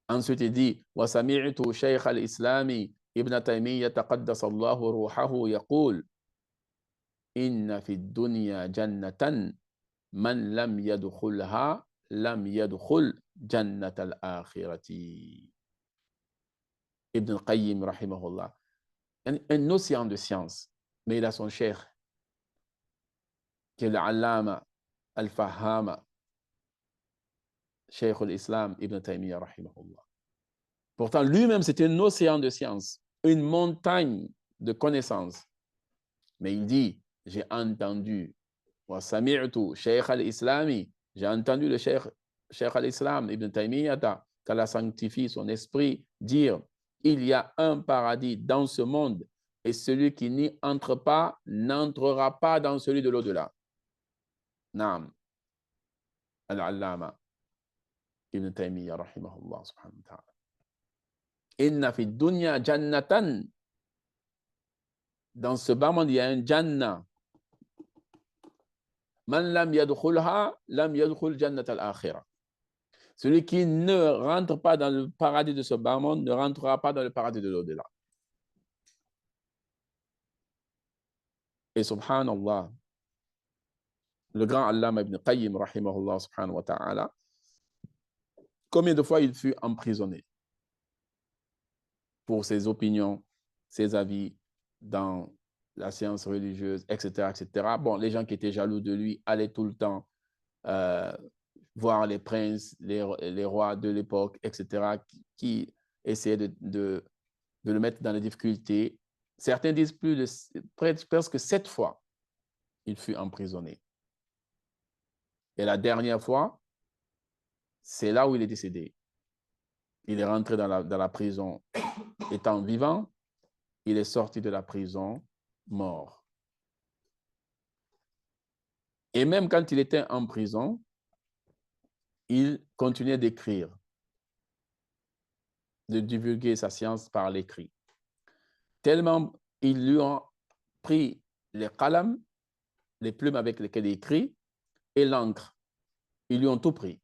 Ensuite, il dit وَسَمِعْتُ شَيْخَ الْإِسْلَامِ ابن تيمية قدس الله روحه يقول إن في الدنيا جنة من لم يدخلها لم يدخل جنة الآخرة. Ibn al-Qayyim rahimahullah, un océan de science, mais il a son cheikh qui est l'allama al-fahama cheikh al-Islam Ibn Taymiyyah rahimahullah. Pourtant, lui-même, c'était un océan de science, une montagne de connaissances. Mais il dit, j'ai entendu, wa sami'tu shaykh al-Islami, j'ai entendu le cheikh al-Islam Ibn Taymiyyah, qu'Allah sanctifie son esprit, dire, il y a un paradis dans ce monde et celui qui n'y entre pas n'entrera pas dans celui de l'au-delà. Naam. Al-Allama Ibn Taymiyyah rahimahullah subhanahu wa ta'ala. Inna fi dunya jannatan. Dans ce bas monde, il y a un jannah. Man lam yadkhulha lam yadkhul jannat al-akhirah. Celui qui ne rentre pas dans le paradis de ce bas monde ne rentrera pas dans le paradis de l'au-delà. Et subhanallah, le grand Allama Ibn Qayyim rahimahullah subhanahu wa ta'ala, combien de fois il fut emprisonné pour ses opinions, ses avis dans la science religieuse, etc., etc. Bon, les gens qui étaient jaloux de lui allaient tout le temps voir les princes, les rois de l'époque, etc., qui essayaient de le mettre dans les difficultés. Certains disent presque 7 fois, il fut emprisonné. Et la dernière fois, c'est là où il est décédé. Il est rentré dans la prison étant vivant, il est sorti de la prison mort. Et même quand il était en prison, il continuait d'écrire, de divulguer sa science par l'écrit. Tellement ils lui ont pris les qalam, les plumes avec lesquelles il écrit, et l'encre. Ils lui ont tout pris.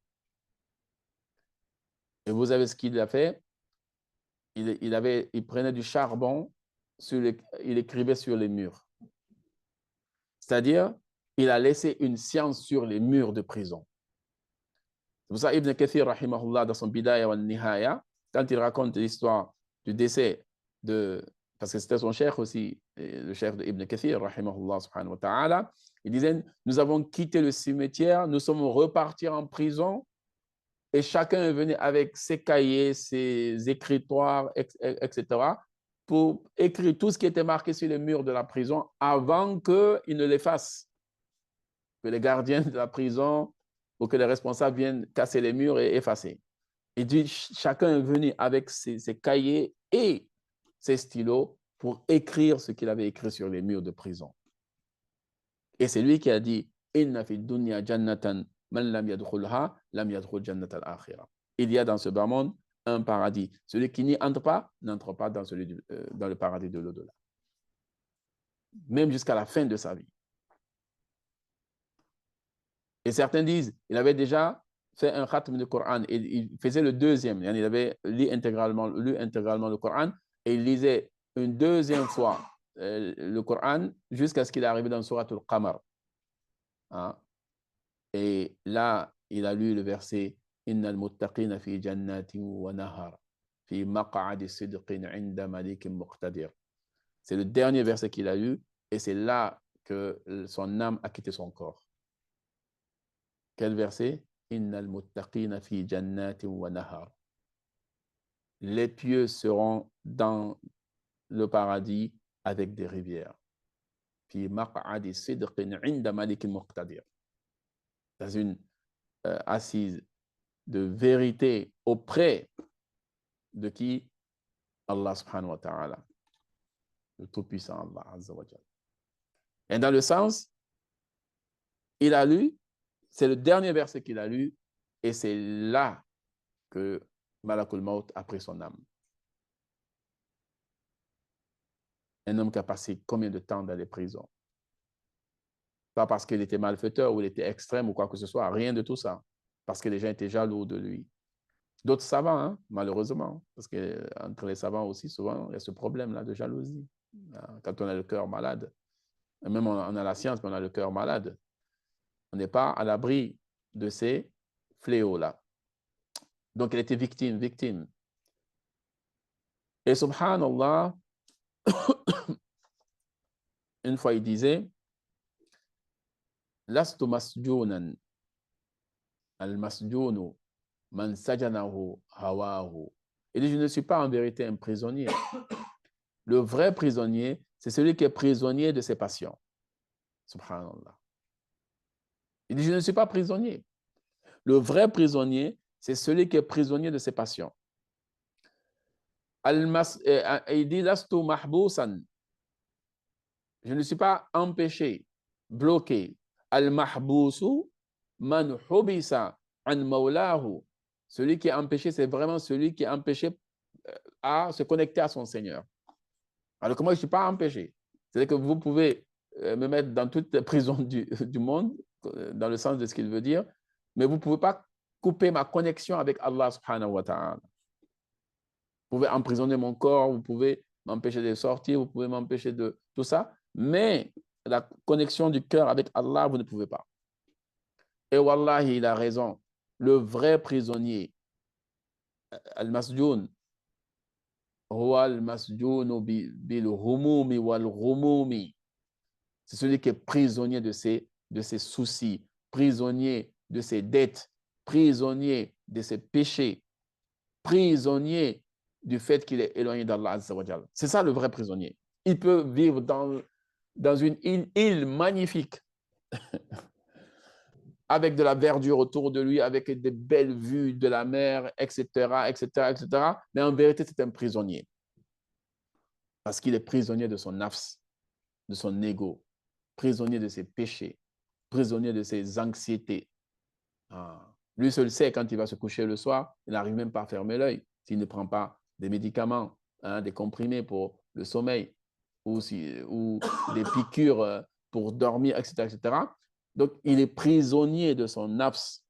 Et vous savez ce qu'il a fait? Il prenait du charbon, il écrivait sur les murs. C'est-à-dire, il a laissé une science sur les murs de prison. C'est pour ça Ibn Kathir, rahimahullah, dans son Bidaya wa Nihaya, quand il raconte l'histoire du décès parce que c'était son cheikh aussi, le cheikh de Ibn Kathir, rahimahullah, subhanahu wa ta'ala, il disait, nous avons quitté le cimetière, nous sommes repartis en prison, et chacun est venu avec ses cahiers, ses écritoires, etc., pour écrire tout ce qui était marqué sur les murs de la prison avant qu'ils ne l'effacent, que les gardiens de la prison ou que les responsables viennent casser les murs et effacer. Il dit, chacun est venu avec ses cahiers et ses stylos pour écrire ce qu'il avait écrit sur les murs de prison. Et c'est lui qui a dit, Inna fi dunya jannatan man lam yadkhulha lam yadkhul jannat al-akhirah. Il y a dans ce bas monde un paradis. Celui qui n'y entre pas n'entre pas dans le paradis de l'au-delà. même jusqu'à la fin de sa vie. Et certains disent, il avait déjà fait un khatm du Coran et il faisait le deuxième. Il avait lu intégralement le Coran et il lisait une deuxième fois le Coran jusqu'à ce qu'il arrive dans Surat al-Qamar. Hein? Et là, il a lu le verset Innal muttaqina fi jannatin wa nahar fi maq'adi sidqin 'inda malikin muqtadir. C'est le dernier verset qu'il a lu et c'est là que son âme a quitté son corps. Quel verset? Innal muttaqina fi jannatin wa nahar. Les pieux seront dans le paradis avec des rivières. Fi maq'adi sidqin 'inda malikin muqtadir. Dans une assise de vérité auprès de qui? Allah subhanahu wa ta'ala, le tout-puissant Allah azza wa jalla. Et dans le sens, il a lu, c'est le dernier verset qu'il a lu, et c'est là que Malakul Maut a pris son âme. Un homme qui a passé combien de temps dans les prisons? Pas parce qu'il était malfaiteur ou il était extrême ou quoi que ce soit, rien de tout ça. Parce que les gens étaient jaloux de lui. D'autres savants, hein, malheureusement, parce qu'entre les savants aussi, souvent, il y a ce problème-là de jalousie. Quand on a le cœur malade, même on a la science, mais on a le cœur malade, on n'est pas à l'abri de ces fléaux-là. Donc, elle était victime. Et subhanallah, une fois, il disait, « Lastu masjounan, al-masjounu man sajanahu hawahu. » Il dit, « Je ne suis pas en vérité un prisonnier. Le vrai prisonnier, c'est celui qui est prisonnier de ses passions. » Subhanallah. Il dit, « Je ne suis pas prisonnier. Le vrai prisonnier, c'est celui qui est prisonnier de ses passions. » Il dit, « Lastu mahbousan. » Je ne suis pas empêché, bloqué. Al-mahbousu man hubisa an mawlahu. Celui qui est empêché, c'est vraiment celui qui est empêché à se connecter à son Seigneur. Alors que moi, je ne suis pas empêché. C'est-à-dire que vous pouvez me mettre dans toutes les prisons du monde, dans le sens de ce qu'il veut dire, mais vous ne pouvez pas couper ma connexion avec Allah subhanahu wa ta'ala. Vous pouvez emprisonner mon corps, vous pouvez m'empêcher de sortir, vous pouvez m'empêcher de tout ça, mais la connexion du cœur avec Allah, vous ne pouvez pas. Et wallahi, il a raison. Le vrai prisonnier, al-masjoun, huwa al-masjoun bil-humumi wal-ghumumi. C'est celui qui est prisonnier de ses soucis, prisonnier de ses dettes, prisonnier de ses péchés, prisonnier du fait qu'il est éloigné d'Allah azza wa jalla. C'est ça le vrai prisonnier. Il peut vivre dans une île magnifique, avec de la verdure autour de lui, avec des belles vues de la mer, etc., etc., etc. Mais en vérité, c'est un prisonnier. Parce qu'il est prisonnier de son nafs, de son ego, prisonnier de ses péchés, prisonnier de ses anxiétés. Lui seul sait quand il va se coucher le soir, il n'arrive même pas à fermer l'œil s'il ne prend pas des médicaments, des comprimés pour le sommeil ou des piqûres pour dormir, etc., etc. Donc, il est prisonnier de son nafs.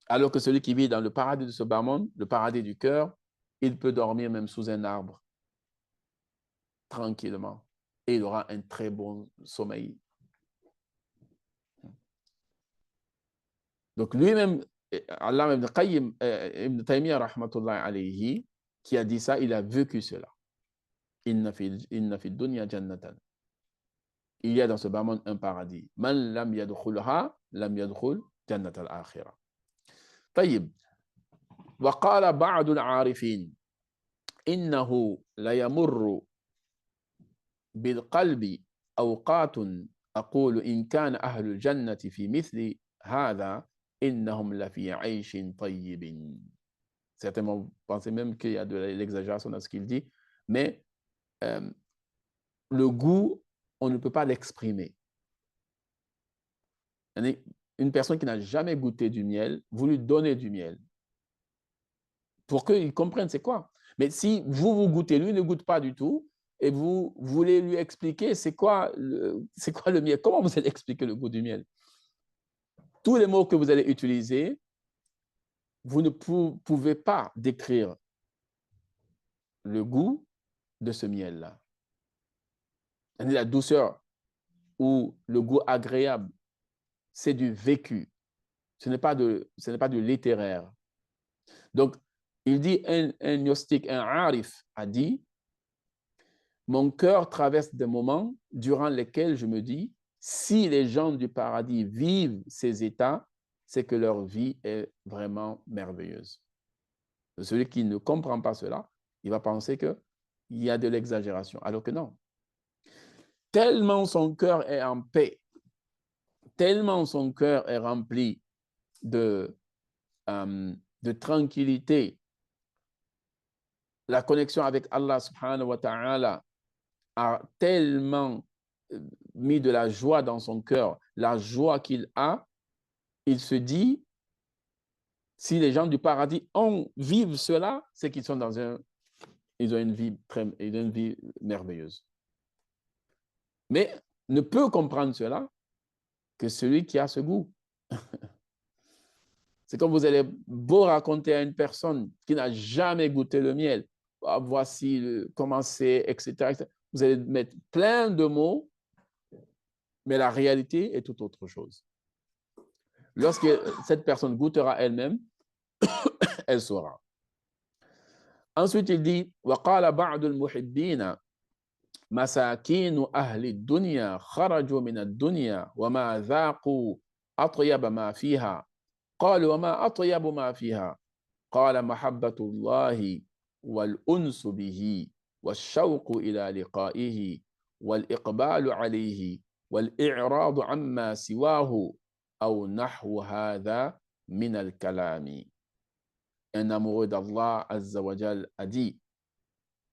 Alors que celui qui vit dans le paradis de ce bas monde, le paradis du cœur, il peut dormir même sous un arbre, tranquillement. Et il aura un très bon sommeil. Donc, lui-même, Allah ibn Taymiyyah, rahmatullahi alayhi, qui a dit ça, il a vécu cela. Inna fi dunya jannatan. Il y a dans ce bas monde un paradis. Man lam yadkhulha, lam yadkhul jannat al-akhirah. طيب. وقال بعض العارفين إنه ليمر بالقلب أوقات أقول إن كان أهل الجنة في مثل هذا إنهم لفي عيش طيب. Certains vont penser même qu'il y a de l'exagération dans ce qu'il dit, mais le goût, on ne peut pas l'exprimer. Une personne qui n'a jamais goûté du miel, vous lui donnez du miel pour qu'il comprenne c'est quoi. Mais si vous goûtez, lui ne goûte pas du tout, et vous voulez lui expliquer c'est quoi le miel. Comment vous allez expliquer le goût du miel? Tous les mots que vous allez utiliser, vous ne pouvez pas décrire le goût de ce miel-là. La douceur ou le goût agréable, c'est du vécu. Ce n'est pas du littéraire. Donc, il dit, un gnostique, un arif a dit, mon cœur traverse des moments durant lesquels je me dis, si les gens du paradis vivent ces états, c'est que leur vie est vraiment merveilleuse. Celui qui ne comprend pas cela, il va penser qu'il y a de l'exagération, alors que non. Tellement son cœur est en paix, tellement son cœur est rempli de tranquillité, la connexion avec Allah subhanahu wa ta'ala a tellement mis de la joie dans son cœur, la joie qu'il a, il se dit, si les gens du paradis vivent cela, c'est qu'ils sont ils ont une vie merveilleuse. Mais ne peut comprendre cela que celui qui a ce goût. C'est comme vous allez beau raconter à une personne qui n'a jamais goûté le miel, ah, voici comment c'est, etc., etc. Vous allez mettre plein de mots, mais la réalité est tout autre chose. Lorsque cette personne goûtera elle-même, elle saura. Ensuite, il dit, وَقَالَ بَعْضُ الْمُحِبِّينَ مساكين أهل الدنيا خرجوا من الدنيا وما ذاقوا أطيب ما فيها قالوا وما أطيب ما فيها قال محبة الله والأنس به والشوق إلى لقائه والإقبال عليه والإعراض عما سواه أو نحو هذا من الكلام. Un amoureux d'Allah Azza wa Jal a dit,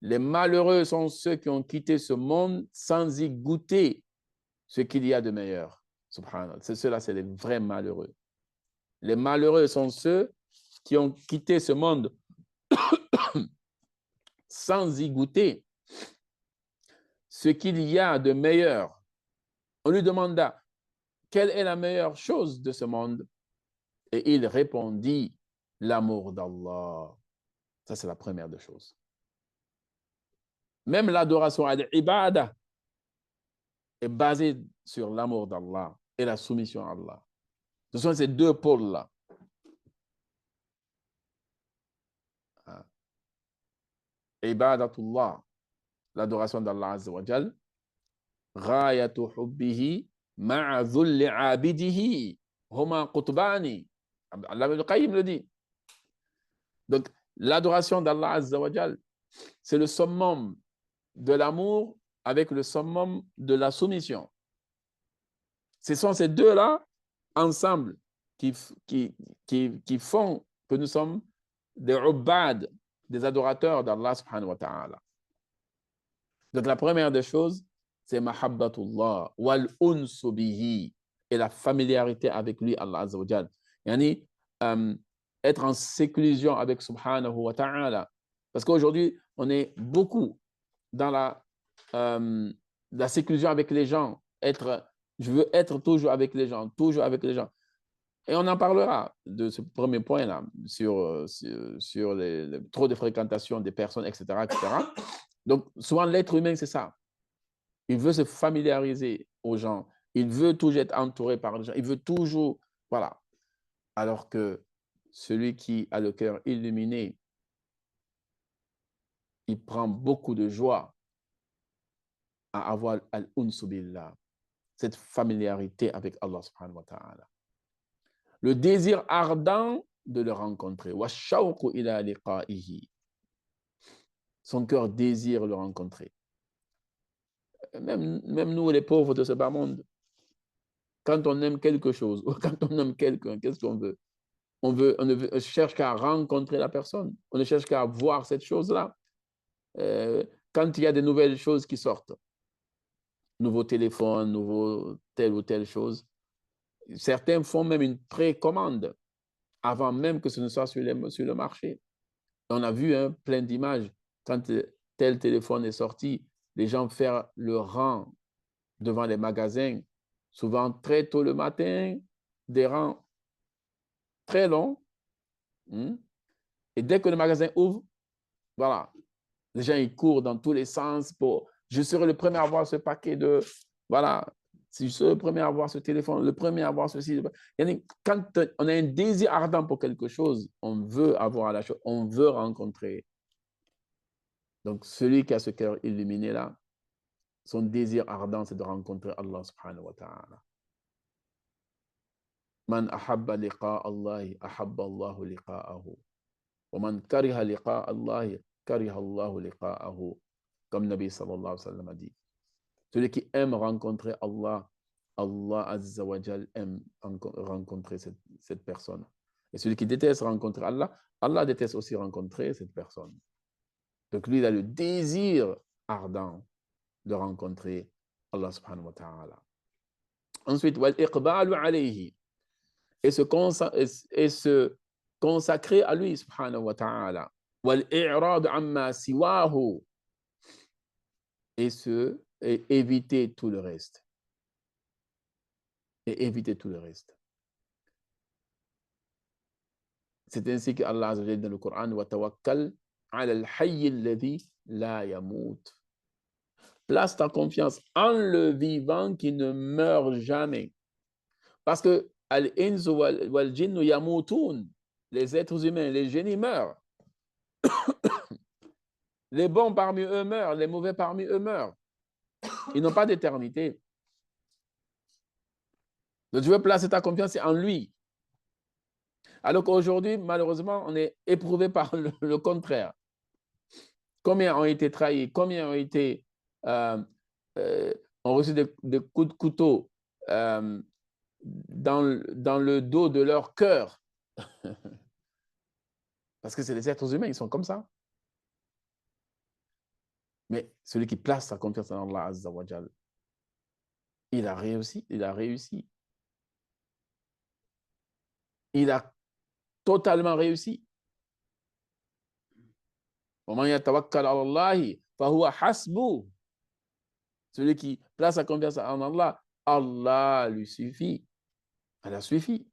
les malheureux sont ceux qui ont quitté ce monde sans y goûter ce qu'il y a de meilleur. Subhanallah. Ceux-là, c'est les vrais malheureux. Les malheureux sont ceux qui ont quitté ce monde sans y goûter ce qu'il y a de meilleur. On lui demanda, quelle est la meilleure chose de ce monde? Et il répondit, l'amour d'Allah. Ça, c'est la première des choses. Même l'adoration à l'ibada est basée sur l'amour d'Allah et la soumission à Allah. Ce sont ces deux pôles-là. Ibadatullah, l'adoration d'Allah Azza wa Jal, ghayatu hubbihi ma'a dhulli abidihi huma qutbani. Allah ibn Qayyim le dit. Donc, l'adoration d'Allah Azza wa Jal, c'est le summum de l'amour avec le summum de la soumission. Ce sont ces deux-là, ensemble, qui font que nous sommes des ubbad, des adorateurs d'Allah subhanahu wa ta'ala. Donc, la première des choses, c'est mahabbatullah wal unsu bihi, et la familiarité avec lui, Allah azza wa jal. Yani, être en séclusion avec subhanahu wa ta'ala. Parce qu'aujourd'hui, on est beaucoup dans la séclusion avec les gens. Je veux être toujours avec les gens, toujours avec les gens. Et on en parlera de ce premier point-là, sur trop de fréquentation des personnes, etc., etc. Donc, souvent, l'être humain, c'est ça. Il veut se familiariser aux gens. Il veut toujours être entouré par les gens. Il veut toujours, voilà. Alors que celui qui a le cœur illuminé, il prend beaucoup de joie à avoir al-unsu billah, cette familiarité avec Allah subhanahu wa ta'ala. Le désir ardent de le rencontrer. Wa shawqu ila liqa'ihi. Son cœur désire le rencontrer. Même nous, les pauvres de ce bas monde, quand on aime quelque chose, ou quand on aime quelqu'un, qu'est-ce qu'on veut? On ne cherche qu'à rencontrer la personne. On ne cherche qu'à voir cette chose-là. Quand il y a des nouvelles choses qui sortent, nouveau téléphone, nouveau telle ou telle chose, certains font même une précommande avant même que ce ne soit sur le marché. On a vu plein d'images quand tel téléphone est sorti. les gens faire le rang devant les magasins, souvent très tôt le matin, des rangs très longs. Et dès que le magasin ouvre, voilà, les gens ils courent dans tous les sens pour, je serai le premier à avoir ce paquet de, voilà, si je serai le premier à avoir ce téléphone, le premier à avoir ceci. Quand on a un désir ardent pour quelque chose, on veut avoir la chose, on veut rencontrer. Donc, celui qui a ce cœur illuminé là, son désir ardent, c'est de rencontrer Allah subhanahu wa ta'ala. Man ahabba liqa Allahi, ahabba Allahu liqa'ahu. Wa man kariha liqa Allahi, kariha Allahu liqa'ahu. Comme Nabi sallallahu alayhi wa sallam a dit. Celui qui aime rencontrer Allah, Allah Azza wa Jal aime rencontrer cette personne. Et celui qui déteste rencontrer Allah, Allah déteste aussi rencontrer cette personne. Donc lui, il a le désir ardent de rencontrer Allah subhanahu wa ta'ala. Ensuite, wal-iqbalu alayhi. Et se consacrer à lui subhanahu wa ta'ala. Wal-i'rad amma siwahu. Et éviter tout le reste. Et éviter tout le reste. C'est ainsi que Allah Azza wa Jalla dans le Coran wa tawakkal ala al-hayy alladhi la yamut. Place ta confiance en le vivant qui ne meurt jamais. Parce que al-insu wal jinnu yamutun. Les êtres humains, les génies meurent. Les bons parmi eux meurent, les mauvais parmi eux meurent. Ils n'ont pas d'éternité. Donc tu veux placer ta confiance en lui. Alors qu'aujourd'hui, malheureusement, on est éprouvé par le contraire. Combien ont été trahis, combien ont été ont reçu des coups de couteau dans le dos de leur cœur. Parce que c'est les êtres humains, ils sont comme ça. Mais celui qui place sa confiance en Allah Azza wa Jal, il a réussi, il a réussi. Il a totalement réussi. Celui qui place sa confiance en Allah, Allah lui suffit. Elle suffit.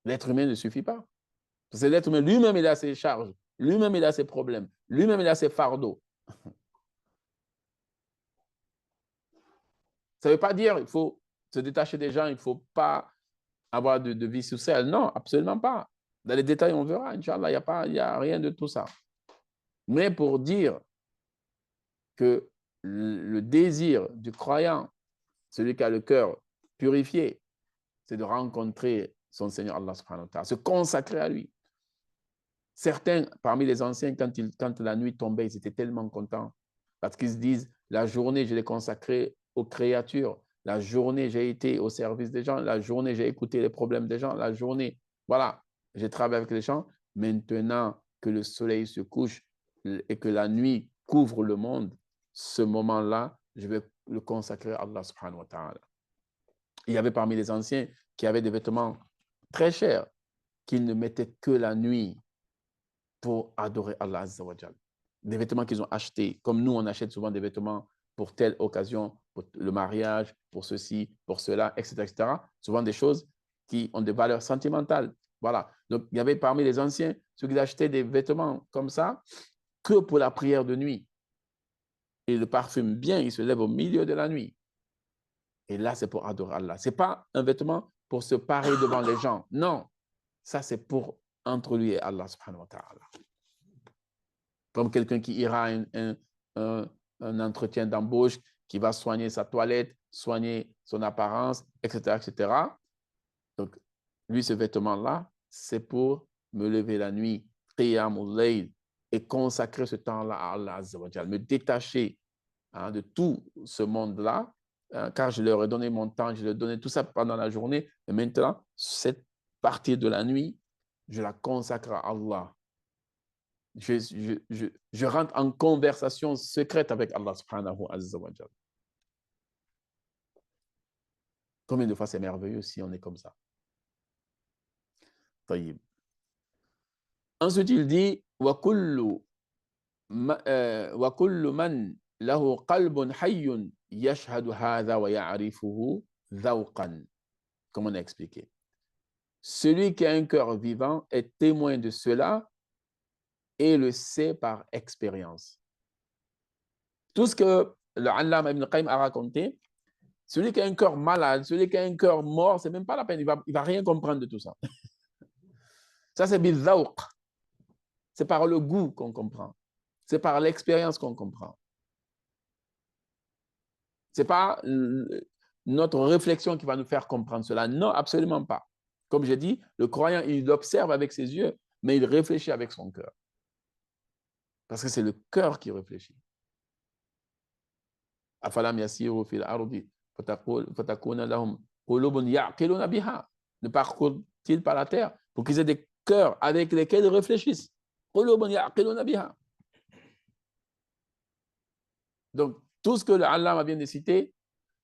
L'être humain ne suffit pas. Parce que l'être humain lui-même, il a ses charges. Lui-même, il a ses problèmes. Lui-même, il a ses fardeaux. Ça ne veut pas dire qu'il faut se détacher des gens, il ne faut pas avoir de vie sociale. Non, absolument pas. Dans les détails, on verra, Inch'Allah, il n'y a rien de tout ça. Mais pour dire que le désir du croyant, celui qui a le cœur purifié, c'est de rencontrer son Seigneur Allah subhanahu wa ta'ala, se consacrer à lui. Certains, parmi les anciens, quand la nuit tombait, ils étaient tellement contents parce qu'ils se disent, la journée, je l'ai consacrée aux créatures. La journée, j'ai été au service des gens. La journée, j'ai écouté les problèmes des gens. La journée, voilà, j'ai travaillé avec les gens. Maintenant que le soleil se couche et que la nuit couvre le monde, ce moment-là, je vais le consacrer à Allah subhanahu wa ta'ala. Il y avait parmi les anciens qui avaient des vêtements très chers qu'ils ne mettaient que la nuit pour adorer Allah Azza wa Jal. Des vêtements qu'ils ont achetés, comme nous, on achète souvent des vêtements pour telle occasion, pour le mariage, pour ceci, pour cela, etc., etc. Souvent des choses qui ont des valeurs sentimentales. Voilà. Donc, il y avait parmi les anciens ceux qui achetaient des vêtements comme ça que pour la prière de nuit. Et le parfume bien, il se lève au milieu de la nuit. Et là, c'est pour adorer Allah. Ce n'est pas un vêtement pour se parer devant les gens. Non. Ça, c'est pour entre lui et Allah subhanahu wa ta'ala. Comme quelqu'un qui ira à un entretien d'embauche, qui va soigner sa toilette, soigner son apparence, etc., etc. Donc, lui, ce vêtement-là, c'est pour me lever la nuit, qiyamul layl, et consacrer ce temps-là à Allah Azza wa Jal, me détacher de tout ce monde-là, car je leur ai donné mon temps, je leur ai donné tout ça pendant la journée, et maintenant, cette partie de la nuit, je la consacre à Allah. Je rentre en conversation secrète avec Allah subhanahu azza wa jal. Combien de fois c'est merveilleux si on est comme ça. Taïb. Ensuite, il dit wa kullu وَكُلُّ مَنْ لَهُ قَلْبٌ حَيٌّ يَشْهَدُ هَذَا وَيَعْرِفُهُ ذَوْقًا. Comme on a expliqué. Celui qui a un cœur vivant est témoin de cela et le sait par expérience. Tout ce que le Allama Ibn Qayyim a raconté, celui qui a un cœur malade, celui qui a un cœur mort, c'est même pas la peine, il va rien comprendre de tout ça. Ça, c'est bizawq. C'est par le goût qu'on comprend. C'est par l'expérience qu'on comprend. Ce n'est pas notre réflexion qui va nous faire comprendre cela. Non, absolument pas. Comme j'ai dit, le croyant, il observe avec ses yeux, mais il réfléchit avec son cœur. Parce que c'est le cœur qui réfléchit. أَفَلَمْ يَسِيرُوا فِي الْأَرْضِ فَتَكُونَ لَهُمْ قُلُوبٌ يَعْقِلُونَ بِهَا. Ne parcourent-ils pas la terre pour qu'ils aient des cœurs avec lesquels ils réfléchissent. قُلُوبٌ يَعْقِلُونَ بِهَا. Donc, tout ce que le Allah vient de citer,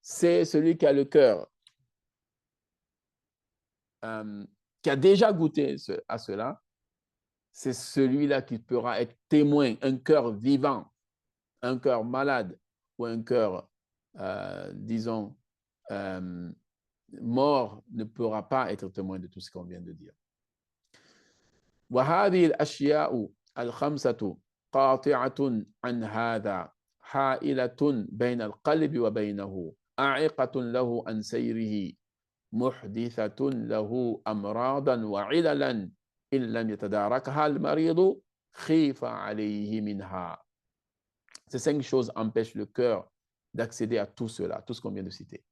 c'est celui qui a le cœur, qui a déjà goûté à cela, c'est celui-là qui pourra être témoin, un cœur vivant, un cœur malade ou un cœur, disons, mort ne pourra pas être témoin de tout ce qu'on vient de dire. وهذه الأشياء الخمسة قاطعة عن هذا حائلة بين القلب وبينه أعقة له عن سيره محدثة له أمراضا وعللا إن لم يتداركها المريض خيف عليه منها. Ces 5 choses empêchent le cœur d'accéder à tout cela, tout ce qu'on vient de citer.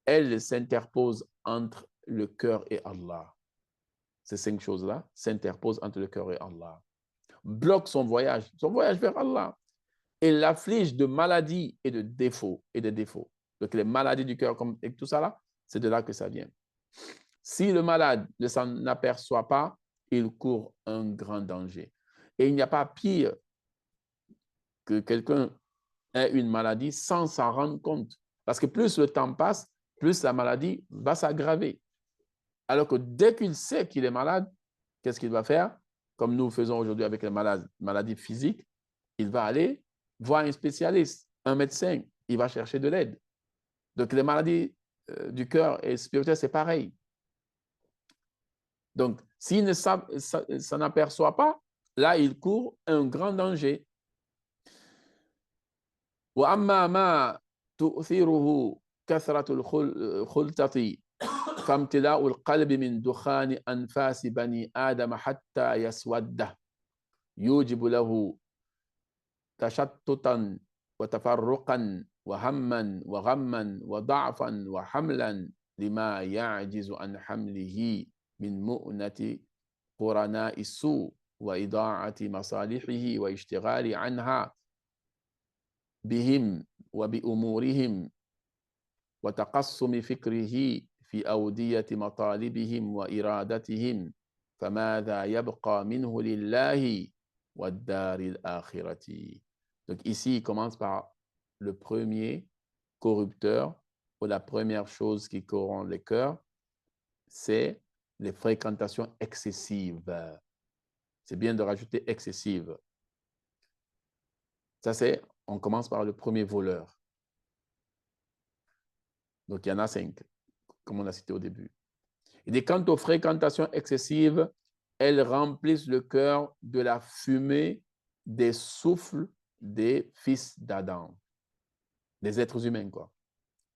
Elles s'interposent entre le cœur et Allah. Ces 5 choses-là s'interposent entre le cœur et Allah. Bloquent son voyage vers Allah et l'afflige de maladies et de défauts. Donc les maladies du cœur comme, et tout ça là, c'est de là que ça vient. Si le malade ne s'en aperçoit pas, il court un grand danger. Et il n'y a pas pire que quelqu'un ait une maladie sans s'en rendre compte. Parce que plus le temps passe, plus la maladie va s'aggraver. Alors que dès qu'il sait qu'il est malade, qu'est-ce qu'il va faire? Comme nous faisons aujourd'hui avec les maladies physiques, il va aller voir un spécialiste, un médecin, il va chercher de l'aide. Donc les maladies du cœur et spirituel, c'est pareil. Donc, s'il ne s'en aperçoit pas, là, il court un grand danger. وَأَمَّا مَا تُؤْثِرُهُ كَثْرَةُ الْخُلْطَةِ فَامْتِلَاءُ الْقَلْبِ مِنْ دُخَانِ أَنْفَاسِ بَنِي آدَمَ حَتَّى يَسْوَدَّ يُوجِبُ لَهُ تَشَتُّتًا وَتَفَرُّقًا وَهَمًّا وَغَمًّا وَضَعْفًا وَحَمْلًا لِمَا يَعْجِزُ عَنْ حَمْلِهِ من مؤنة قرناء السوء وإضاعة مصالحه واشتغال عنها بهم وبأمورهم وتقسم فكره في أودية مطالبهم وإرادتهم فماذا يبقى منه لله والدار الآخرة. Donc ici, il commence par le premier corrupteur ou la première chose qui corrompt le cœur, c'est les fréquentations excessives. C'est bien de rajouter excessive. Ça, c'est, on commence par le premier voleur. Donc, il y en a 5, comme on a cité au début. Et quant aux fréquentations excessives, elles remplissent le cœur de la fumée des souffles des fils d'Adam, des êtres humains, quoi,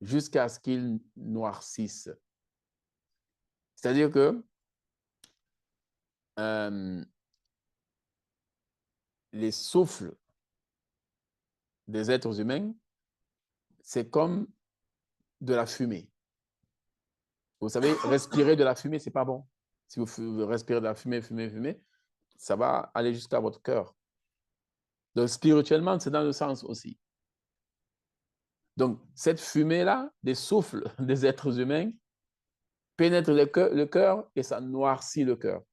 jusqu'à ce qu'ils noircissent. C'est-à-dire que les souffles des êtres humains, c'est comme de la fumée. Vous savez, respirer de la fumée, ce n'est pas bon. Si vous respirez de la fumée, ça va aller jusqu'à votre cœur. Donc, spirituellement, c'est dans le sens aussi. Donc, cette fumée-là, des souffles des êtres humains, pénètre le cœur et ça noircit le cœur.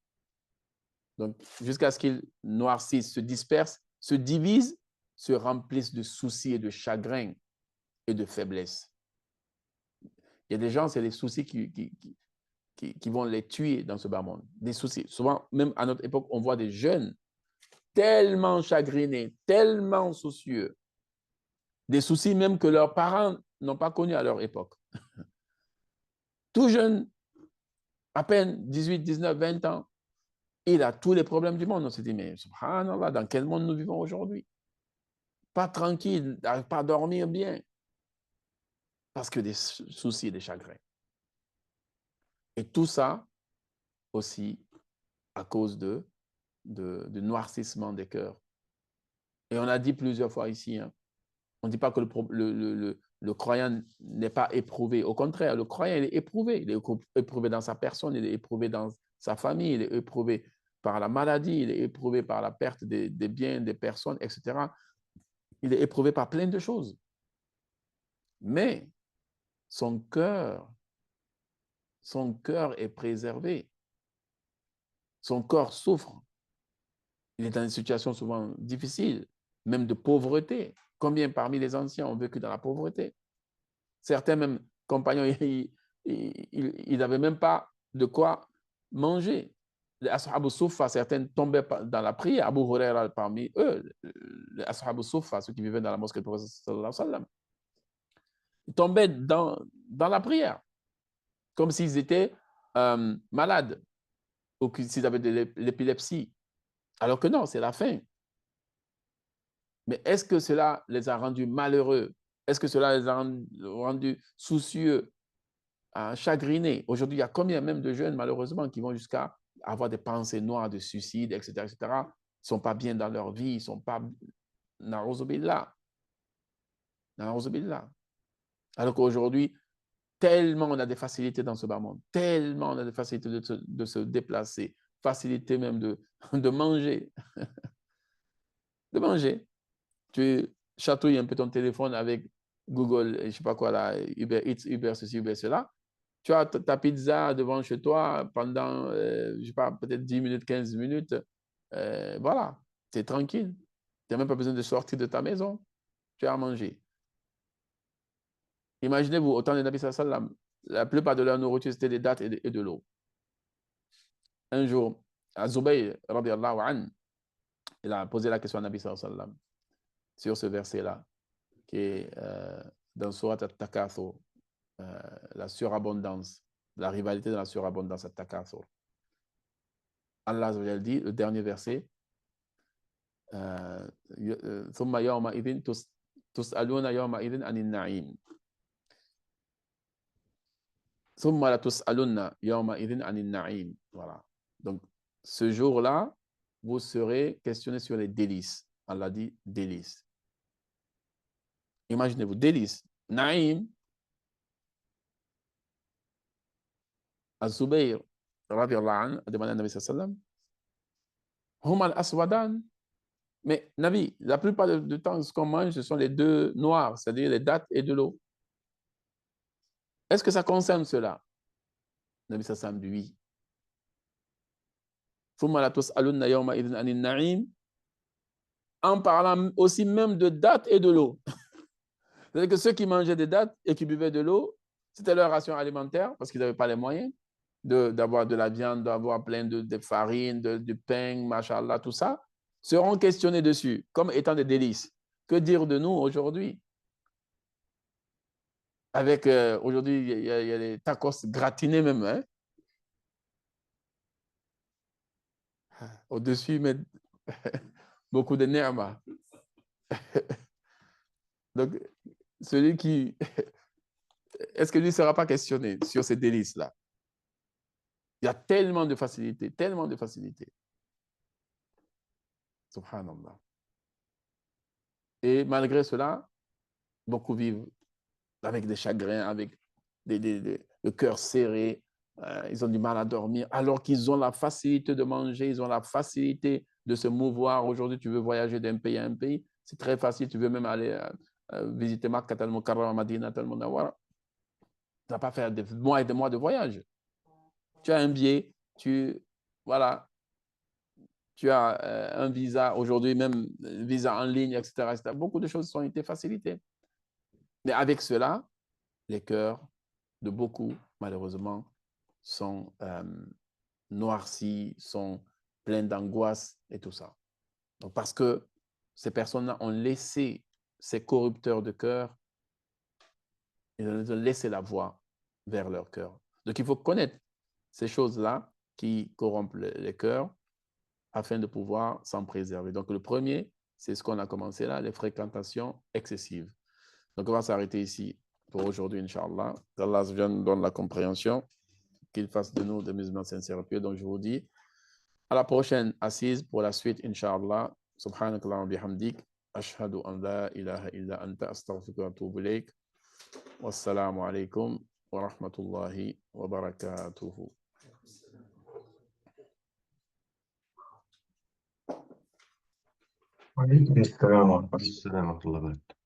Donc, jusqu'à ce qu'il noircisse, se disperse, se divise, se remplisse de soucis et de chagrins et de faiblesse. Il y a des gens, c'est les soucis qui vont les tuer dans ce bas monde. Des soucis. Souvent, même à notre époque, on voit des jeunes tellement chagrinés, tellement soucieux, des soucis même que leurs parents n'ont pas connus à leur époque. Tout jeune, à peine 18, 19, 20 ans, il a tous les problèmes du monde. On se dit, mais subhanallah, dans quel monde nous vivons aujourd'hui? Pas tranquille, pas dormir bien, parce que des soucis et des chagrins. Et tout ça aussi à cause de noircissement des cœurs. Et on a dit plusieurs fois ici, hein, on ne dit pas que le croyant n'est pas éprouvé. Au contraire, le croyant, il est éprouvé. Il est éprouvé dans sa personne, il est éprouvé dans sa famille, il est éprouvé par la maladie, il est éprouvé par la perte des biens, des personnes, etc. Il est éprouvé par plein de choses. Mais son cœur est préservé. Son corps souffre. Il est dans une situation souvent difficile, même de pauvreté. Combien parmi les anciens ont vécu dans la pauvreté? Certains même compagnons, ils n'avaient même pas de quoi manger. Les Ashab al-Suffa, certains tombaient dans la prière. Abu Huraira parmi eux, les Ashab al-Suffa, ceux qui vivaient dans la mosquée du prophète sallallahu alayhi wa sallam, ils tombaient dans la prière, comme s'ils étaient malades ou s'ils avaient de l'épilepsie. Alors que non, c'est la faim. Mais est-ce que cela les a rendus malheureux? Est-ce que cela les a rendus soucieux, chagrinés? Aujourd'hui, il y a combien même de jeunes, malheureusement, qui vont jusqu'à avoir des pensées noires de suicide, etc., etc. Ils ne sont pas bien dans leur vie, ils ne sont pas... Na'ouzubillah. Na'ouzubillah. Alors qu'aujourd'hui, tellement on a des facilités dans ce bas monde, tellement on a des facilités de se déplacer, facilité même de manger. De manger. Tu chatouilles un peu ton téléphone avec Google, je ne sais pas quoi, là, Uber Eats, Uber ceci, Uber cela. Tu as ta pizza devant chez toi pendant, je ne sais pas, peut-être 10 minutes, 15 minutes. Voilà, tu es tranquille. Tu n'as même pas besoin de sortir de ta maison. Tu as à manger. Imaginez-vous, au temps de Nabi sallallahu alayhi wa sallam, la plupart de leur nourriture, c'était des dattes et de l'eau. Un jour, Az-Zubayr, radiyallahu anhu, il a posé la question à Nabi sallallahu alayhi wa sallam sur ce verset-là, qui est dans Surat At-Takathur, la surabondance, la rivalité de la surabondance At-Takathur. Allah dit, le dernier verset, ثم يومئذ تسألون يومئذ عن النعيم ثم لتسألن يومئذ عن النعيم. Voilà. Donc, ce jour-là, vous serez questionné sur les délices. Allah dit délices. Imaginez-vous, délices. Naïm, Az-Zubayr, radiyallahu anhu, a demandé à Nabi sallallahu alayhi wa sallam, Hum al-Aswadan. Mais Nabi, la plupart du temps, ce qu'on mange, ce sont les deux noirs, c'est-à-dire les dattes et de l'eau. Est-ce que ça concerne cela? Nabi sallallahu alayhi wa sallam dit oui. En parlant aussi même de dattes et de l'eau. C'est-à-dire que ceux qui mangeaient des dattes et qui buvaient de l'eau, c'était leur ration alimentaire parce qu'ils n'avaient pas les moyens d'avoir de la viande, d'avoir plein de farine, du pain, machallah, tout ça, seront questionnés dessus comme étant des délices. Que dire de nous aujourd'hui? Avec, aujourd'hui, il y a les tacos gratinés même, hein? Au-dessus, mais beaucoup de ni'ma. Donc, celui qui... Est-ce que lui ne sera pas questionné sur ces délices-là? Il y a tellement de facilité, tellement de facilité. Subhanallah. Et malgré cela, beaucoup vivent avec des chagrins, avec le cœur serré, ils ont du mal à dormir, alors qu'ils ont la facilité de manger, ils ont la facilité de se mouvoir. Aujourd'hui, tu veux voyager d'un pays à un pays, c'est très facile, tu veux même aller visiter Makkah, al-Mukarrama, Madina, al-Munawwara. Tu ne vas pas faire des mois et des mois de voyage. Tu as un billet, voilà, tu as un visa, aujourd'hui même, visa en ligne, etc., etc. Beaucoup de choses ont été facilitées. Mais avec cela, les cœurs de beaucoup, malheureusement, sont noircis, sont pleins d'angoisse et tout ça. Donc, parce que ces personnes-là ont laissé ces corrupteurs de cœur, ils ont laissé la voie vers leur cœur. Donc, il faut connaître ces choses-là qui corrompent les cœurs afin de pouvoir s'en préserver. Donc, le premier, c'est ce qu'on a commencé là, les fréquentations excessives. Donc, on va s'arrêter ici pour aujourd'hui, Inch'Allah. Qu'Allah nous donne la compréhension, qu'il fasse de nous des musulmans sincères et pieux. Donc, je vous dis à la prochaine assise pour la suite, Inch'Allah. Subhanakallah wa bihamdik. Ashhadu an la ilaha illa anta astaghfiruka wa atubu ilayk. Wassalamu alaikum wa rahmatullahi wa barakatuhu. وعليكم السلام ورحمة الله. السلام ورحمة الله وبركاته.